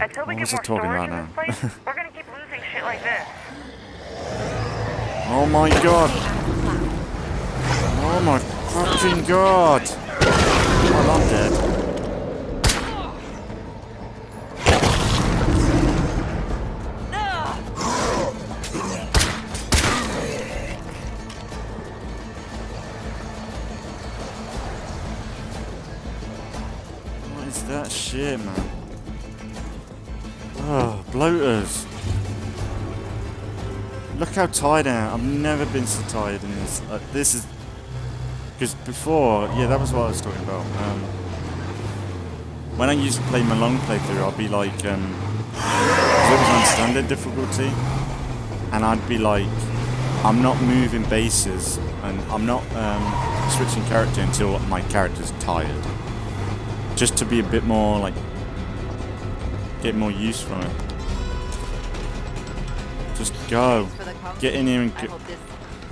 Speaker 2: Until we
Speaker 1: What
Speaker 2: get
Speaker 1: was I
Speaker 2: more
Speaker 1: talking
Speaker 2: storage
Speaker 1: about
Speaker 2: in this place, we're gonna keep losing shit like this.
Speaker 1: Oh my god! Oh my fucking god! Well, I'm dead. What is that shit, man? Oh, bloaters. Look how tired I am. I've never been so tired in this. This is... Because before... Yeah, that was what I was talking about. When I used to play my long playthrough, I'd be like... 'cause it was on standard difficulty. And I'd be like... I'm not moving bases. And I'm not switching character until my character's tired. Just to be a bit more, like... Get more use from it. Just go. Get in here and
Speaker 9: I
Speaker 1: get...
Speaker 9: hope this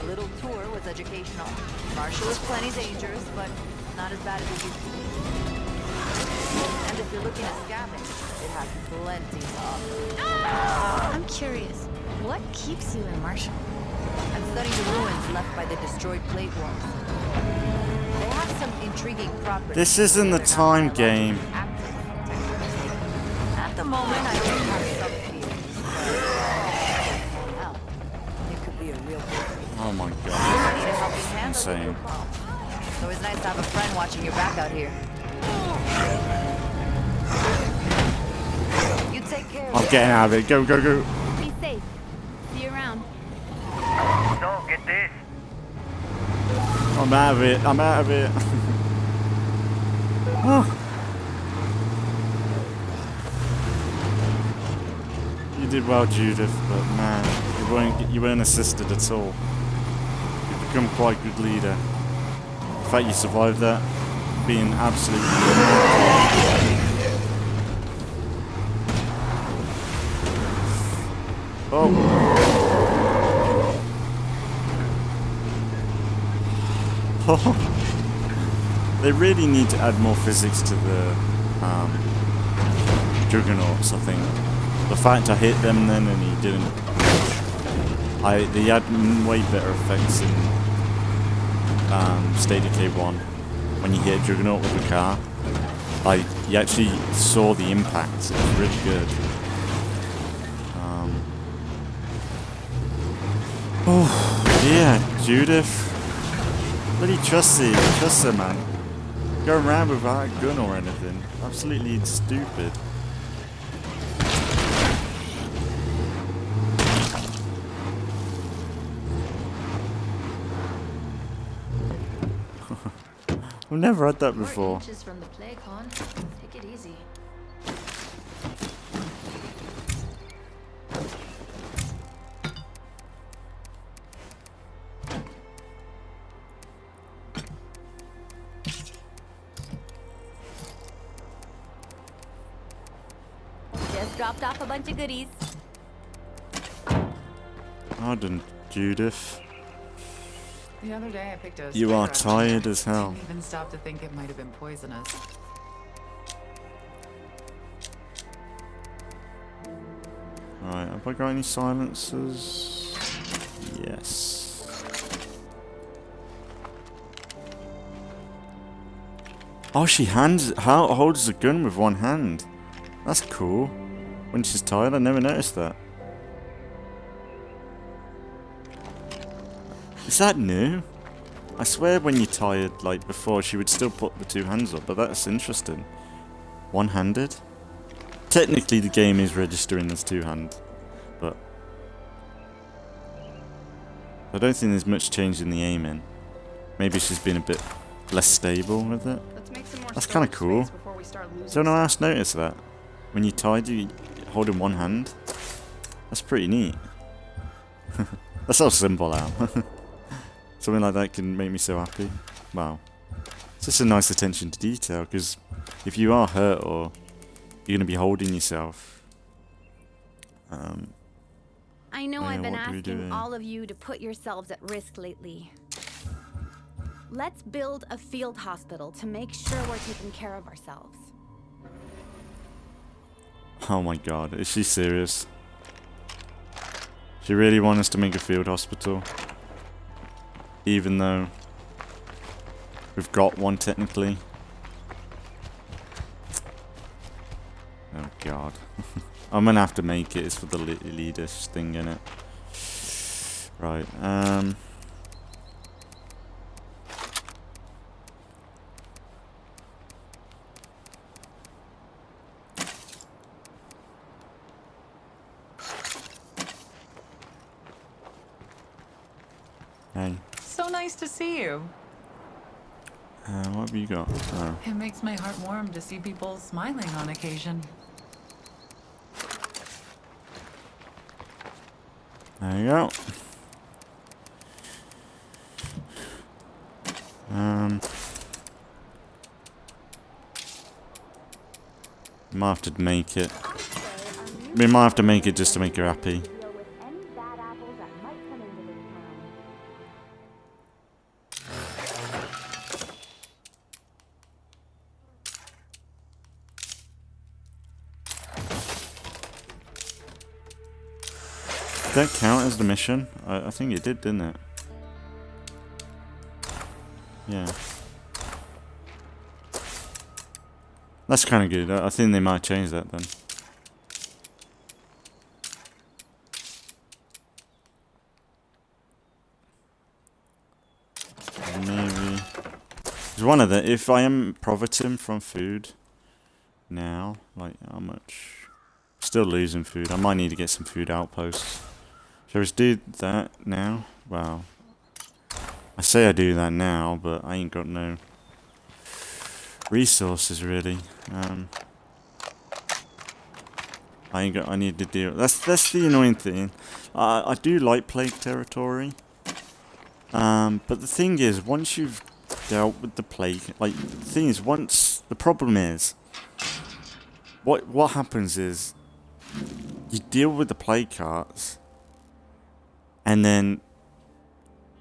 Speaker 9: little tour was educational. Marshall is plenty dangerous, but not as bad as it used to be. And if you're looking at scavenge, it has plenty to offer.
Speaker 5: I'm curious, what keeps you in Marshall?
Speaker 9: I'm studying the ruins left by the destroyed plate walls. They have some intriguing properties.
Speaker 1: This isn't the time game.
Speaker 9: At the moment, I only have some feelings. Well, it could be a real victory.
Speaker 1: Oh my
Speaker 9: Need a
Speaker 1: god.
Speaker 9: helping hand or
Speaker 1: Insane.
Speaker 9: a call. It's always nice to have a friend watching your back out here. You take care of
Speaker 1: I'm getting out of it. Go, go, go.
Speaker 4: Be safe. See you around.
Speaker 3: No, get this.
Speaker 1: I'm out of it. I'm out of it. Oh. You did well, Judith, but man, you weren't assisted at all. You've become quite a good leader. The fact you survived that, being absolutely oh. They really need to add more physics to the juggernauts, I think. The fact I hit them then and he didn't... They had way better effects in State of Decay 1 when you hit a juggernaut with a car. Like, you actually saw the impact. It was really good. Oh, yeah, Judith. Bloody Tressie. Trust her, man. Going around without a gun or anything. Absolutely stupid. I've never had that before.
Speaker 4: Inches from the plague, hon. Take it easy. Just dropped off a bunch of goodies.
Speaker 1: Pardon, Judith.
Speaker 8: The other day I picked a
Speaker 1: You are
Speaker 8: cigarette.
Speaker 1: tired as hell.
Speaker 8: Didn't even stop to think it might have been poisonous.
Speaker 1: Right, have I got any silencers? Yes. Oh, she holds the gun with one hand. That's cool. When she's tired, I never noticed that. Is that new? I swear when you're tired, like before, she would still put the two hands up, but that's interesting. One-handed? Technically the game is registering as two-hand, but I don't think there's much change in the aiming. Maybe she's been a bit less stable with it.
Speaker 7: Let's make some more
Speaker 1: That's kind of cool.
Speaker 7: space before we start losing
Speaker 1: So no one else noticed that? When you're tired, you hold in one hand? That's pretty neat. That's how simple I am. Something like that can make me so happy. Wow. It's just a nice attention to detail, because if you are hurt or you're going to be holding yourself...
Speaker 5: I know
Speaker 1: yeah,
Speaker 5: I've been
Speaker 1: what do we do
Speaker 5: asking
Speaker 1: here?
Speaker 5: all of you to put yourselves at risk lately. Let's build a field hospital to make sure we're taking care of ourselves.
Speaker 1: Oh my god, is she serious? She really wants us to make a field hospital? Even though we've got one technically. Oh god. I'm gonna have to make it. It's for the elitist thing, innit? Right, hey.
Speaker 8: So nice to see you.
Speaker 1: What have you got? Oh.
Speaker 8: It makes my heart warm to see people smiling on occasion.
Speaker 1: There you go. Might have to make it. We might have to make it just to make her happy. Did that count as the mission? I think it did, didn't it? Yeah. That's kind of good. I think they might change that then. Maybe. There's one of the. If I am profiting from food now, like how much? Still losing food. I might need to get some food outposts. Shall we just do that now? Wow. I say I do that now, but I ain't got no resources really. I need to deal. That's the annoying thing. I do like plague territory. But the thing is, once you've dealt with the plague, like the thing is, the problem is, what happens is, you deal with the plague carts, and then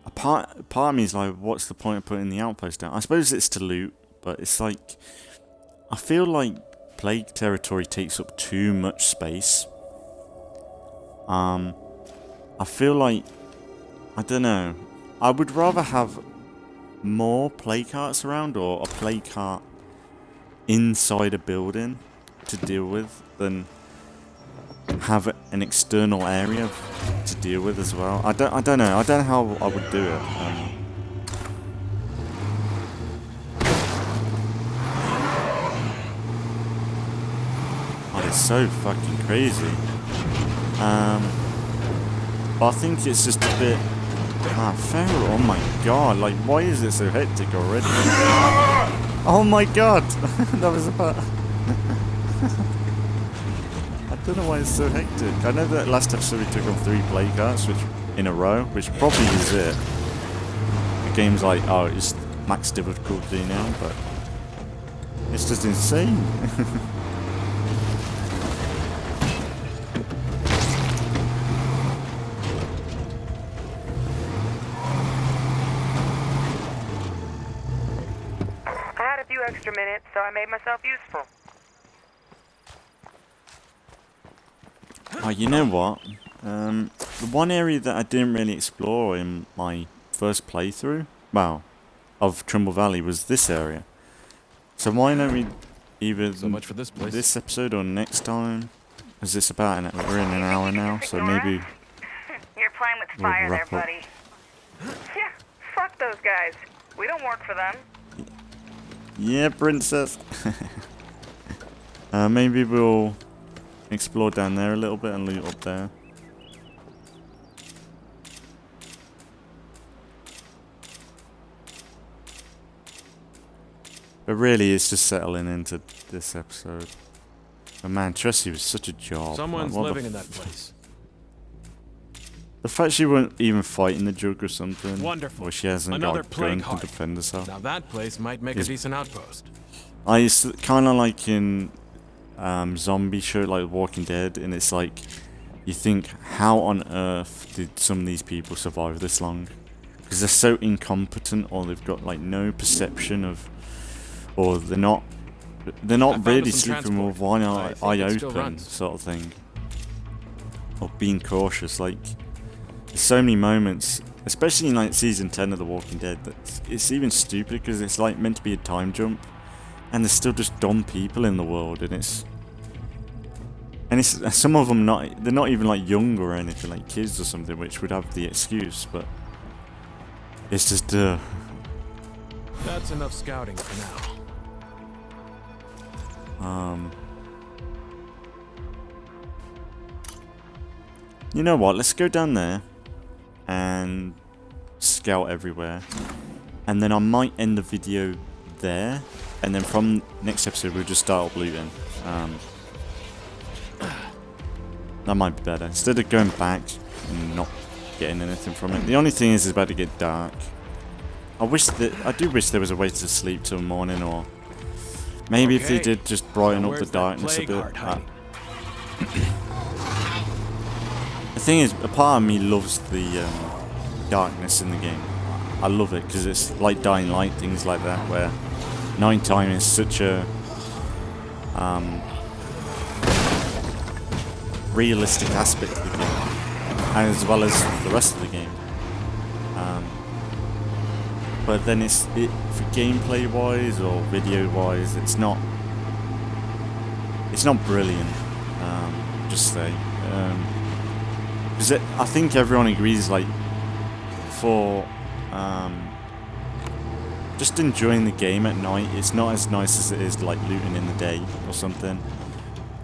Speaker 1: a part of me is like, what's the point of putting the outpost down? I suppose it's to loot, but it's like, I feel like plague territory takes up too much space. I feel like, I don't know, I would rather have more plague carts around, or a plague cart inside a building to deal with, than have an external area to deal with as well. I don't know. I don't know how I would do it. is so fucking crazy. But I think it's just a bit... Feral, oh my god, like, why is it so hectic already? Oh my god! That was about... I don't know why it's so hectic. I know that last episode we took on 3 plague hearts, which in a row, which probably is it. The game's like, oh, it's max difficulty now, but it's just insane.
Speaker 2: I had a few extra minutes, so I made myself useful.
Speaker 1: Oh, you know what? The one area that I didn't really explore in my first playthrough, well, of Trumball Valley was this area. So why don't we either
Speaker 3: So much for this place.
Speaker 1: this episode or next time? Is this about we're in an hour now, so maybe
Speaker 2: You're playing with
Speaker 1: we'll
Speaker 2: fire there,
Speaker 1: wrap up.
Speaker 2: buddy. Yeah, fuck those guys. We don't work for them.
Speaker 1: Yeah, princess. Maybe we'll explore down there a little bit and loot up there. But really, it's just settling into this episode. But man, Tressie was such a job.
Speaker 3: Someone's
Speaker 1: Like, what
Speaker 3: living
Speaker 1: the
Speaker 3: in that place.
Speaker 1: The fact she won't even fight in the jug or something.
Speaker 3: Wonderful.
Speaker 1: Or she hasn't
Speaker 3: Another
Speaker 1: got a
Speaker 3: plague
Speaker 1: gun to
Speaker 3: heart.
Speaker 1: defend herself.
Speaker 3: Now that place might make a
Speaker 1: Is-
Speaker 3: decent outpost.
Speaker 1: It's kind of like in zombie show like Walking Dead, and it's like you think, how on earth did some of these people survive this long? Because they're so incompetent, or they've got like no perception of, or they're not
Speaker 3: found
Speaker 1: really
Speaker 3: us some
Speaker 1: sleeping with
Speaker 3: transport.
Speaker 1: one
Speaker 3: I
Speaker 1: eye
Speaker 3: think it still
Speaker 1: open,
Speaker 3: runs.
Speaker 1: sort of thing, or being cautious. Like there's so many moments, especially in like season 10 of The Walking Dead, that it's even stupid because it's like meant to be a time jump. And there's still just dumb people in the world, and it's some of them they're not even like young or anything, like kids or something, which would have the excuse, but it's just
Speaker 3: That's enough scouting for now.
Speaker 1: You know what? Let's go down there and scout everywhere, and then I might end the video there. And then from next episode, we'll just start up looting. That might be better. Instead of going back and not getting anything from it. The only thing is it's about to get dark. I do wish there was a way to sleep till morning, or maybe if they
Speaker 3: Okay.
Speaker 1: did just brighten
Speaker 3: Now
Speaker 1: up the
Speaker 3: where's that
Speaker 1: darkness a
Speaker 3: plague
Speaker 1: bit.
Speaker 3: heart hiding?
Speaker 1: The thing is, a part of me loves the darkness in the game. I love it because it's like Dying Light, things like that, where nighttime is such a realistic aspect of the game, as well as the rest of the game. But then for gameplay wise or video wise, it's not brilliant. Just say, because I think everyone agrees, like for just enjoying the game at night, it's not as nice as it is like looting in the day or something.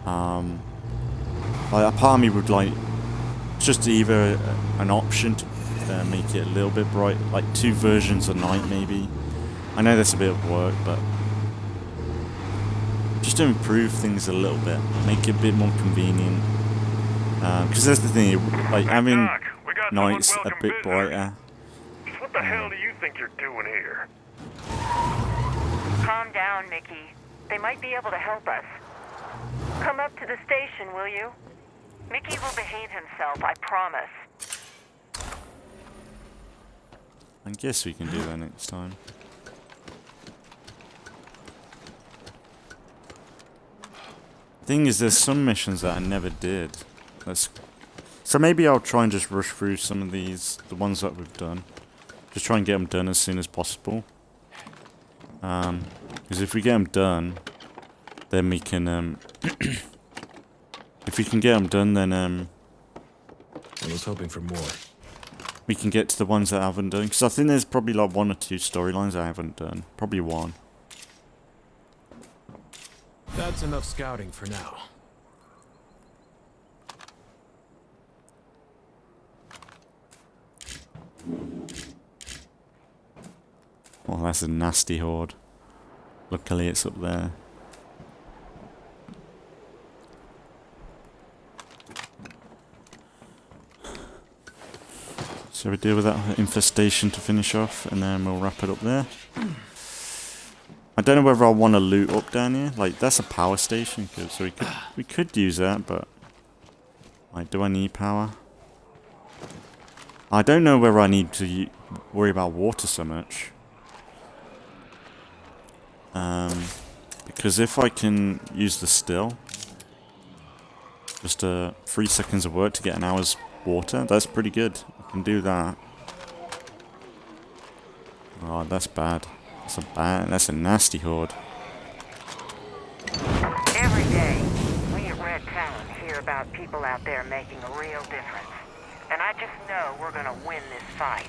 Speaker 1: Like a part of me would like just either an option to make it a little bit bright, like 2 versions a night maybe. I know that's a bit of work, but just to improve things a little bit, make it a bit more convenient. Because that's the thing, like having
Speaker 3: Doc, we got someone
Speaker 1: nights a
Speaker 3: welcome
Speaker 1: bit
Speaker 3: visitors.
Speaker 1: brighter.
Speaker 3: What the hell do you think you're doing here?
Speaker 2: Calm down, Mickey. They might be able to help us. Come up to the station, will you? Mickey will behave himself, I promise.
Speaker 1: I guess we can do that next time. Thing is, there's some missions that I never did. So maybe I'll try and just rush through some of these, the ones that we've done. Just try and get them done as soon as possible. Because if we get them done, then we can, if we can get them done, then,
Speaker 3: I was hoping for more.
Speaker 1: we can get to the ones that I haven't done. Because I think there's probably like 1 or 2 storylines I haven't done. Probably 1.
Speaker 3: That's enough scouting for now.
Speaker 1: Oh, that's a nasty horde. Luckily it's up there. Shall we deal with that infestation to finish off, and then we'll wrap it up there? I don't know whether I want to loot up down here. Like, that's a power station, so we could use that, but like, do I need power? I don't know whether I need to worry about water so much. Because if I can use the still, just 3 seconds of work to get an hour's water, that's pretty good. I can do that. Oh, that's bad. That's a nasty horde.
Speaker 2: Every day, we at Red Talon hear about people out there making a real difference. And I just know we're gonna win this fight.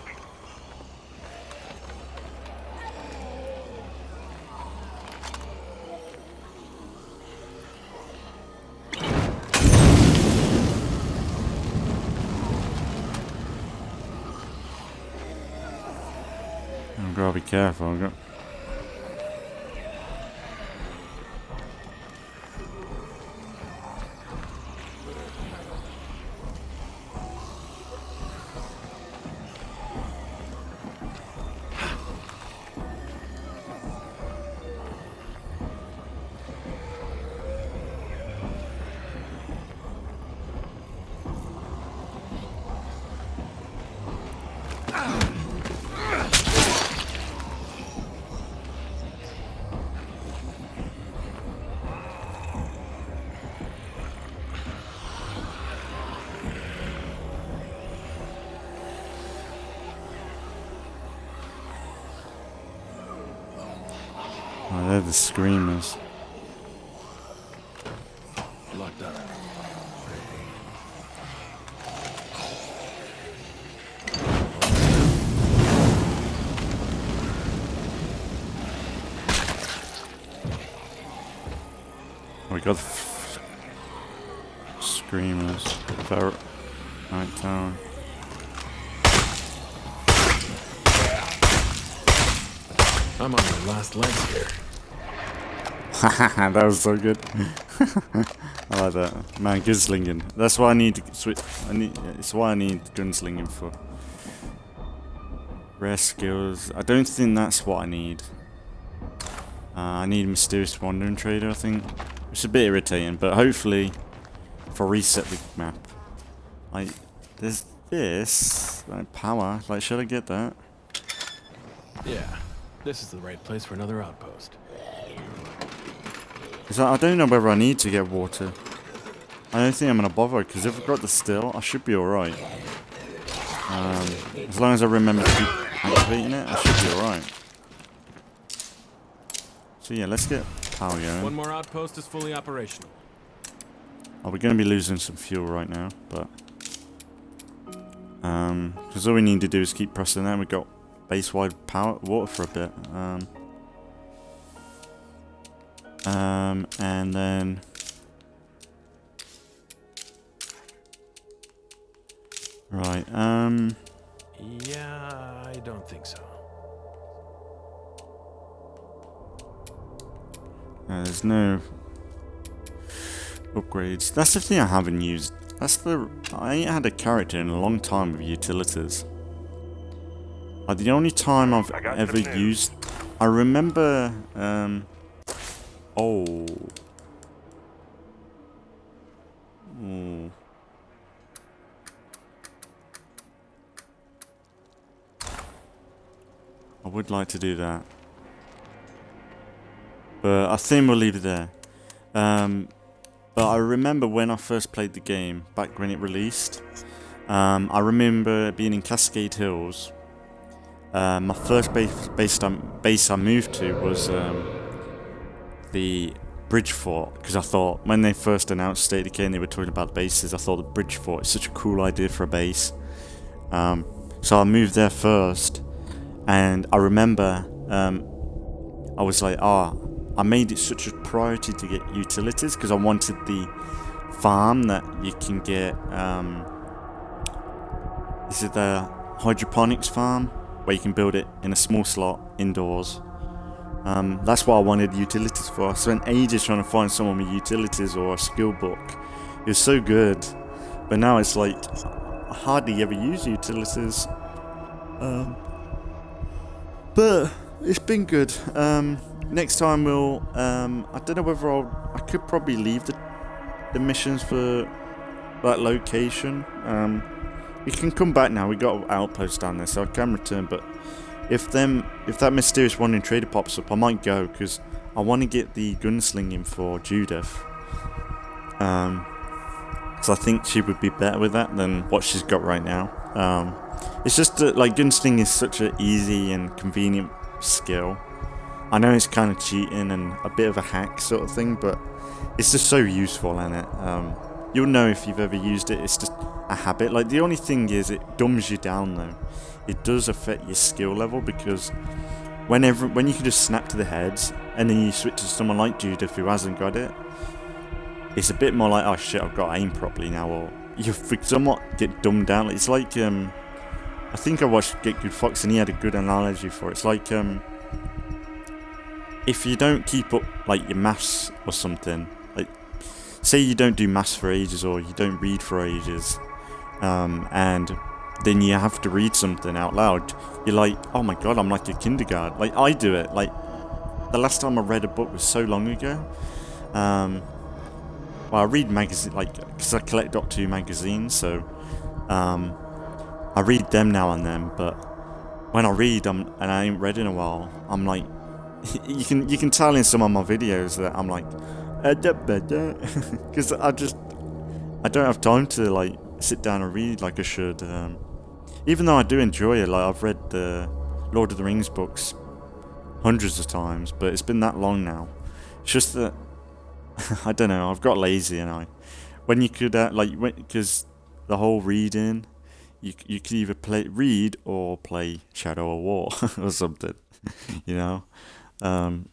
Speaker 1: I've got to be careful. Oh, they're the screamers.
Speaker 10: Locked up.
Speaker 1: We got screamers. Right tower.
Speaker 10: I'm on my last legs here.
Speaker 1: That was so good. I like that. Man, gunslinging. That's why I need to switch. It's why I need gunslinging for. Rare skills. I don't think that's what I need. I need Mysterious Wandering Trader, I think. It's a bit irritating, but hopefully, if I reset the map, like, there's this, like, power. Like, should I get that?
Speaker 10: Yeah, this is the right place for another outpost.
Speaker 1: I don't know whether I need to get water. I don't think I'm gonna bother, because if I've got the still, I should be alright. As long as I remember to keep activating it, I should be alright. So yeah, let's get power going.
Speaker 10: One more outpost is fully operational.
Speaker 1: Oh, we're gonna be losing some fuel right now, but because all we need to do is keep pressing that. We've got base-wide power water for a bit. And then right.
Speaker 10: Yeah, I don't think so.
Speaker 1: There's no upgrades. That's the thing I haven't used. I ain't had a character in a long time with utilities. The only time I've ever used. I remember. Oh. Ooh. I would like to do that. But I think we'll leave it there. But I remember when I first played the game, back when it released, I remember being in Cascade Hills. My first base I moved to was the Bridge Fort, because I thought when they first announced State of Decay and they were talking about bases, I thought the Bridge Fort is such a cool idea for a base. So I moved there first, and I remember I was like, I made it such a priority to get utilities because I wanted the farm that you can get. Is it the hydroponics farm? where you can build it in a small slot indoors. That's what I wanted utilities for. I spent ages trying to find someone with utilities or a skill book. It was so good, but now it's like I hardly ever use utilities. But it's been good. Next time we'll I don't know whether I could probably leave the missions for that location. We can come back now. We got an outpost down there, so I can return. But if that mysterious wandering trader pops up, I might go because I want to get the gunslinging for Judith. Because I think she would be better with that than what she's got right now. It's just that, like, gunslinging is such an easy and convenient skill. I know it's kind of cheating and a bit of a hack sort of thing, but it's just so useful, in it. You'll know if you've ever used it. It's just a habit. Like, the only thing is it dumbs you down though. It does affect your skill level because when you can just snap to the heads and then you switch to someone like Judith who hasn't got it, it's a bit more like, oh shit, I've got to aim properly now, or you somewhat get dumbed down. It's like I think I watched Get Good Fox and he had a good analogy for it. It's like if you don't keep up like your maths or something, like say you don't do maths for ages or you don't read for ages, and then you have to read something out loud, you're like, oh my god, I'm like a kindergarten. Like, I do it. Like, the last time I read a book was so long ago. Well, I read magazine, like, because I collect Doctor Who magazines, so I read them now and then. But when I read them and I ain't read in a while, I'm like, you can tell in some of my videos that I'm like, because I don't have time to like sit down and read like I should. Even though I do enjoy it, like I've read the Lord of the Rings books hundreds of times, but it's been that long now. It's just that I don't know. I've got lazy, and when you could because the whole reading, you could either read or play Shadow of War or something, you know.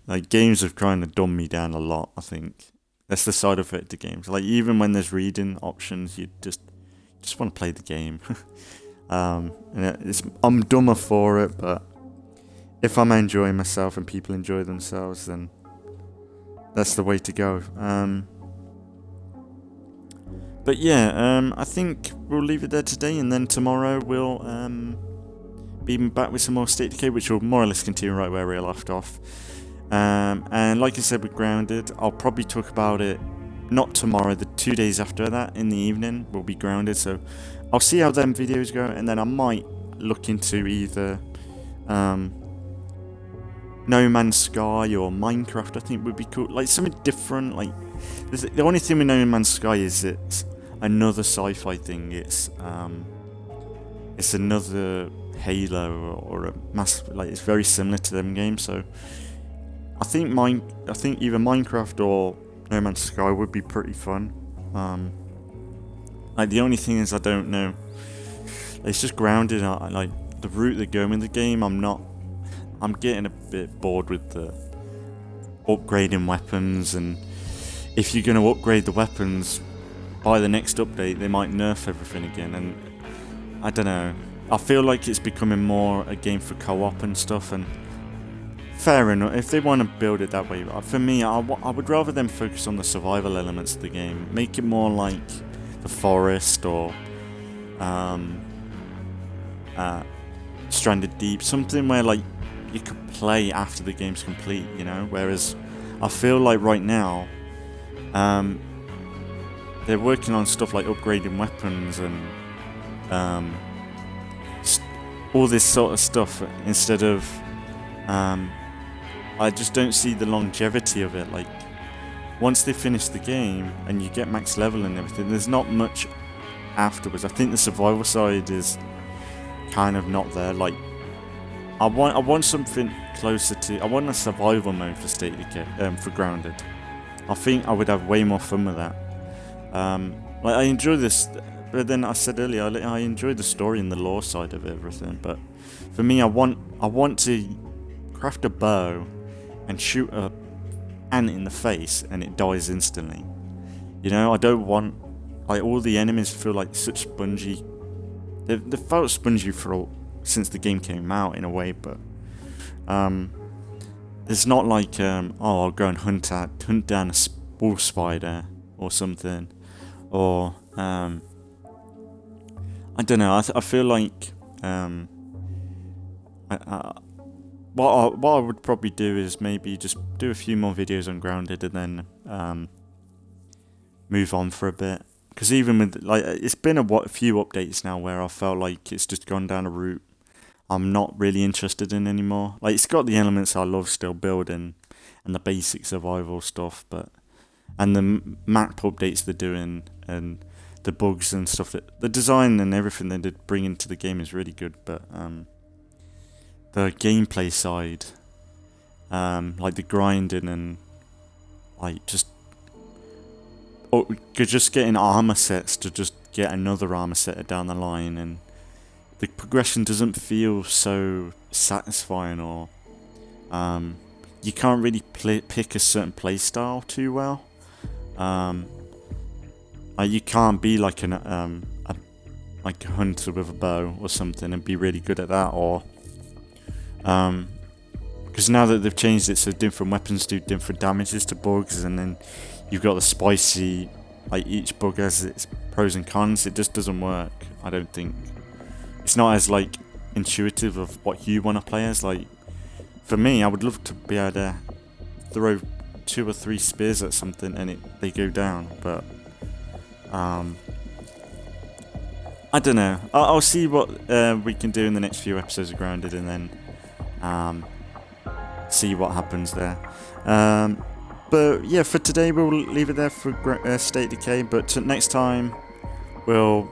Speaker 1: Like, games have kind of dumbed me down a lot. I think that's the side effect to games. Like, even when there's reading options, you just want to play the game. And I'm dumber for it, but if I'm enjoying myself and people enjoy themselves, then that's the way to go. But yeah, I think we'll leave it there today, and then tomorrow we'll be back with some more State of Decay, which will more or less continue right where we left off. And like I said, with Grounded, I'll probably talk about it not tomorrow, the 2 days after that in the evening will be Grounded, so I'll see how them videos go, and then I might look into either No Man's Sky or Minecraft. I think would be cool, like something different. Like, the only thing with No Man's Sky is it's another sci-fi thing. It's another Halo or a mass, like, it's very similar to them games. So I think either Minecraft or No Man's Sky would be pretty fun. Like, the only thing is I don't know. It's just Grounded. Like, the route they're going in the game, I'm getting a bit bored with the upgrading weapons, and if you're going to upgrade the weapons, by the next update they might nerf everything again, and I don't know. I feel like it's becoming more a game for co-op and stuff, and fair enough, if they want to build it that way. For me, I would rather them focus on the survival elements of the game, make it more like the Forest or Stranded Deep, something where like you could play after the game's complete, you know. Whereas I feel like right now they're working on stuff like upgrading weapons and all this sort of stuff, instead of I just don't see the longevity of it. Like, once they finish the game and you get max level and everything, there's not much afterwards. I think the survival side is kind of not there. Like, I want something closer to. I want a survival mode for State of Decay, for Grounded. I think I would have way more fun with that. Like, I enjoy this, but then I said earlier, I enjoy the story and the lore side of everything. But for me, I want to craft a bow and shoot a ant in the face and it dies instantly. You know, I don't want, like, all the enemies feel like such spongy. They've felt spongy for since the game came out in a way, but it's not like oh, I'll go and hunt down a wolf spider or something, or I don't know. I feel like what I would probably do is maybe just do a few more videos on Grounded and then move on for a bit. Because even with, like, it's been a few updates now where I felt like it's just gone down a route I'm not really interested in anymore. Like, it's got the elements I love still, building and the basic survival stuff, and the map updates they're doing and the bugs and stuff, that the design and everything they did bring into the game is really good, but the gameplay side, like the grinding and like just getting armor sets to just get another armor set down the line, and the progression doesn't feel so satisfying, or you can't really pick a certain playstyle too well. You can't be like a hunter with a bow or something and be really good at that, or because now that they've changed it so different weapons do different damages to bugs, and then you've got the spicy, like each bug has its pros and cons, it just doesn't work. I don't think it's not as like intuitive of what you want to play as. Like for me, I would love to be able to throw 2 or 3 spears at something and they go down, but I don't know. I'll see what we can do in the next few episodes of Grounded, and then see what happens there. But yeah, for today we'll leave it there for State Decay, but next time we'll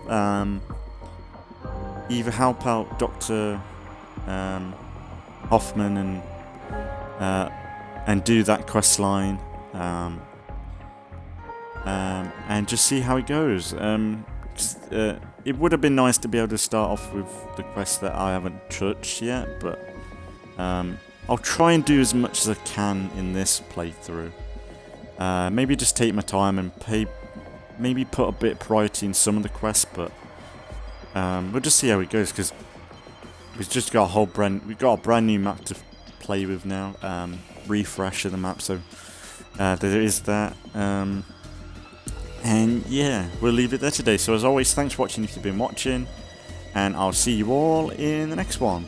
Speaker 1: either help out Dr. Hoffman and do that quest line, and just see how it goes. It would have been nice to be able to start off with the quest that I haven't touched yet, but I'll try and do as much as I can in this playthrough. Maybe just take my time and maybe put a bit of priority in some of the quests, but we'll just see how it goes, because we've just got a brand new map to play with now, refresh of the map, so there is that. And yeah, we'll leave it there today. So as always, thanks for watching if you've been watching, and I'll see you all in the next one.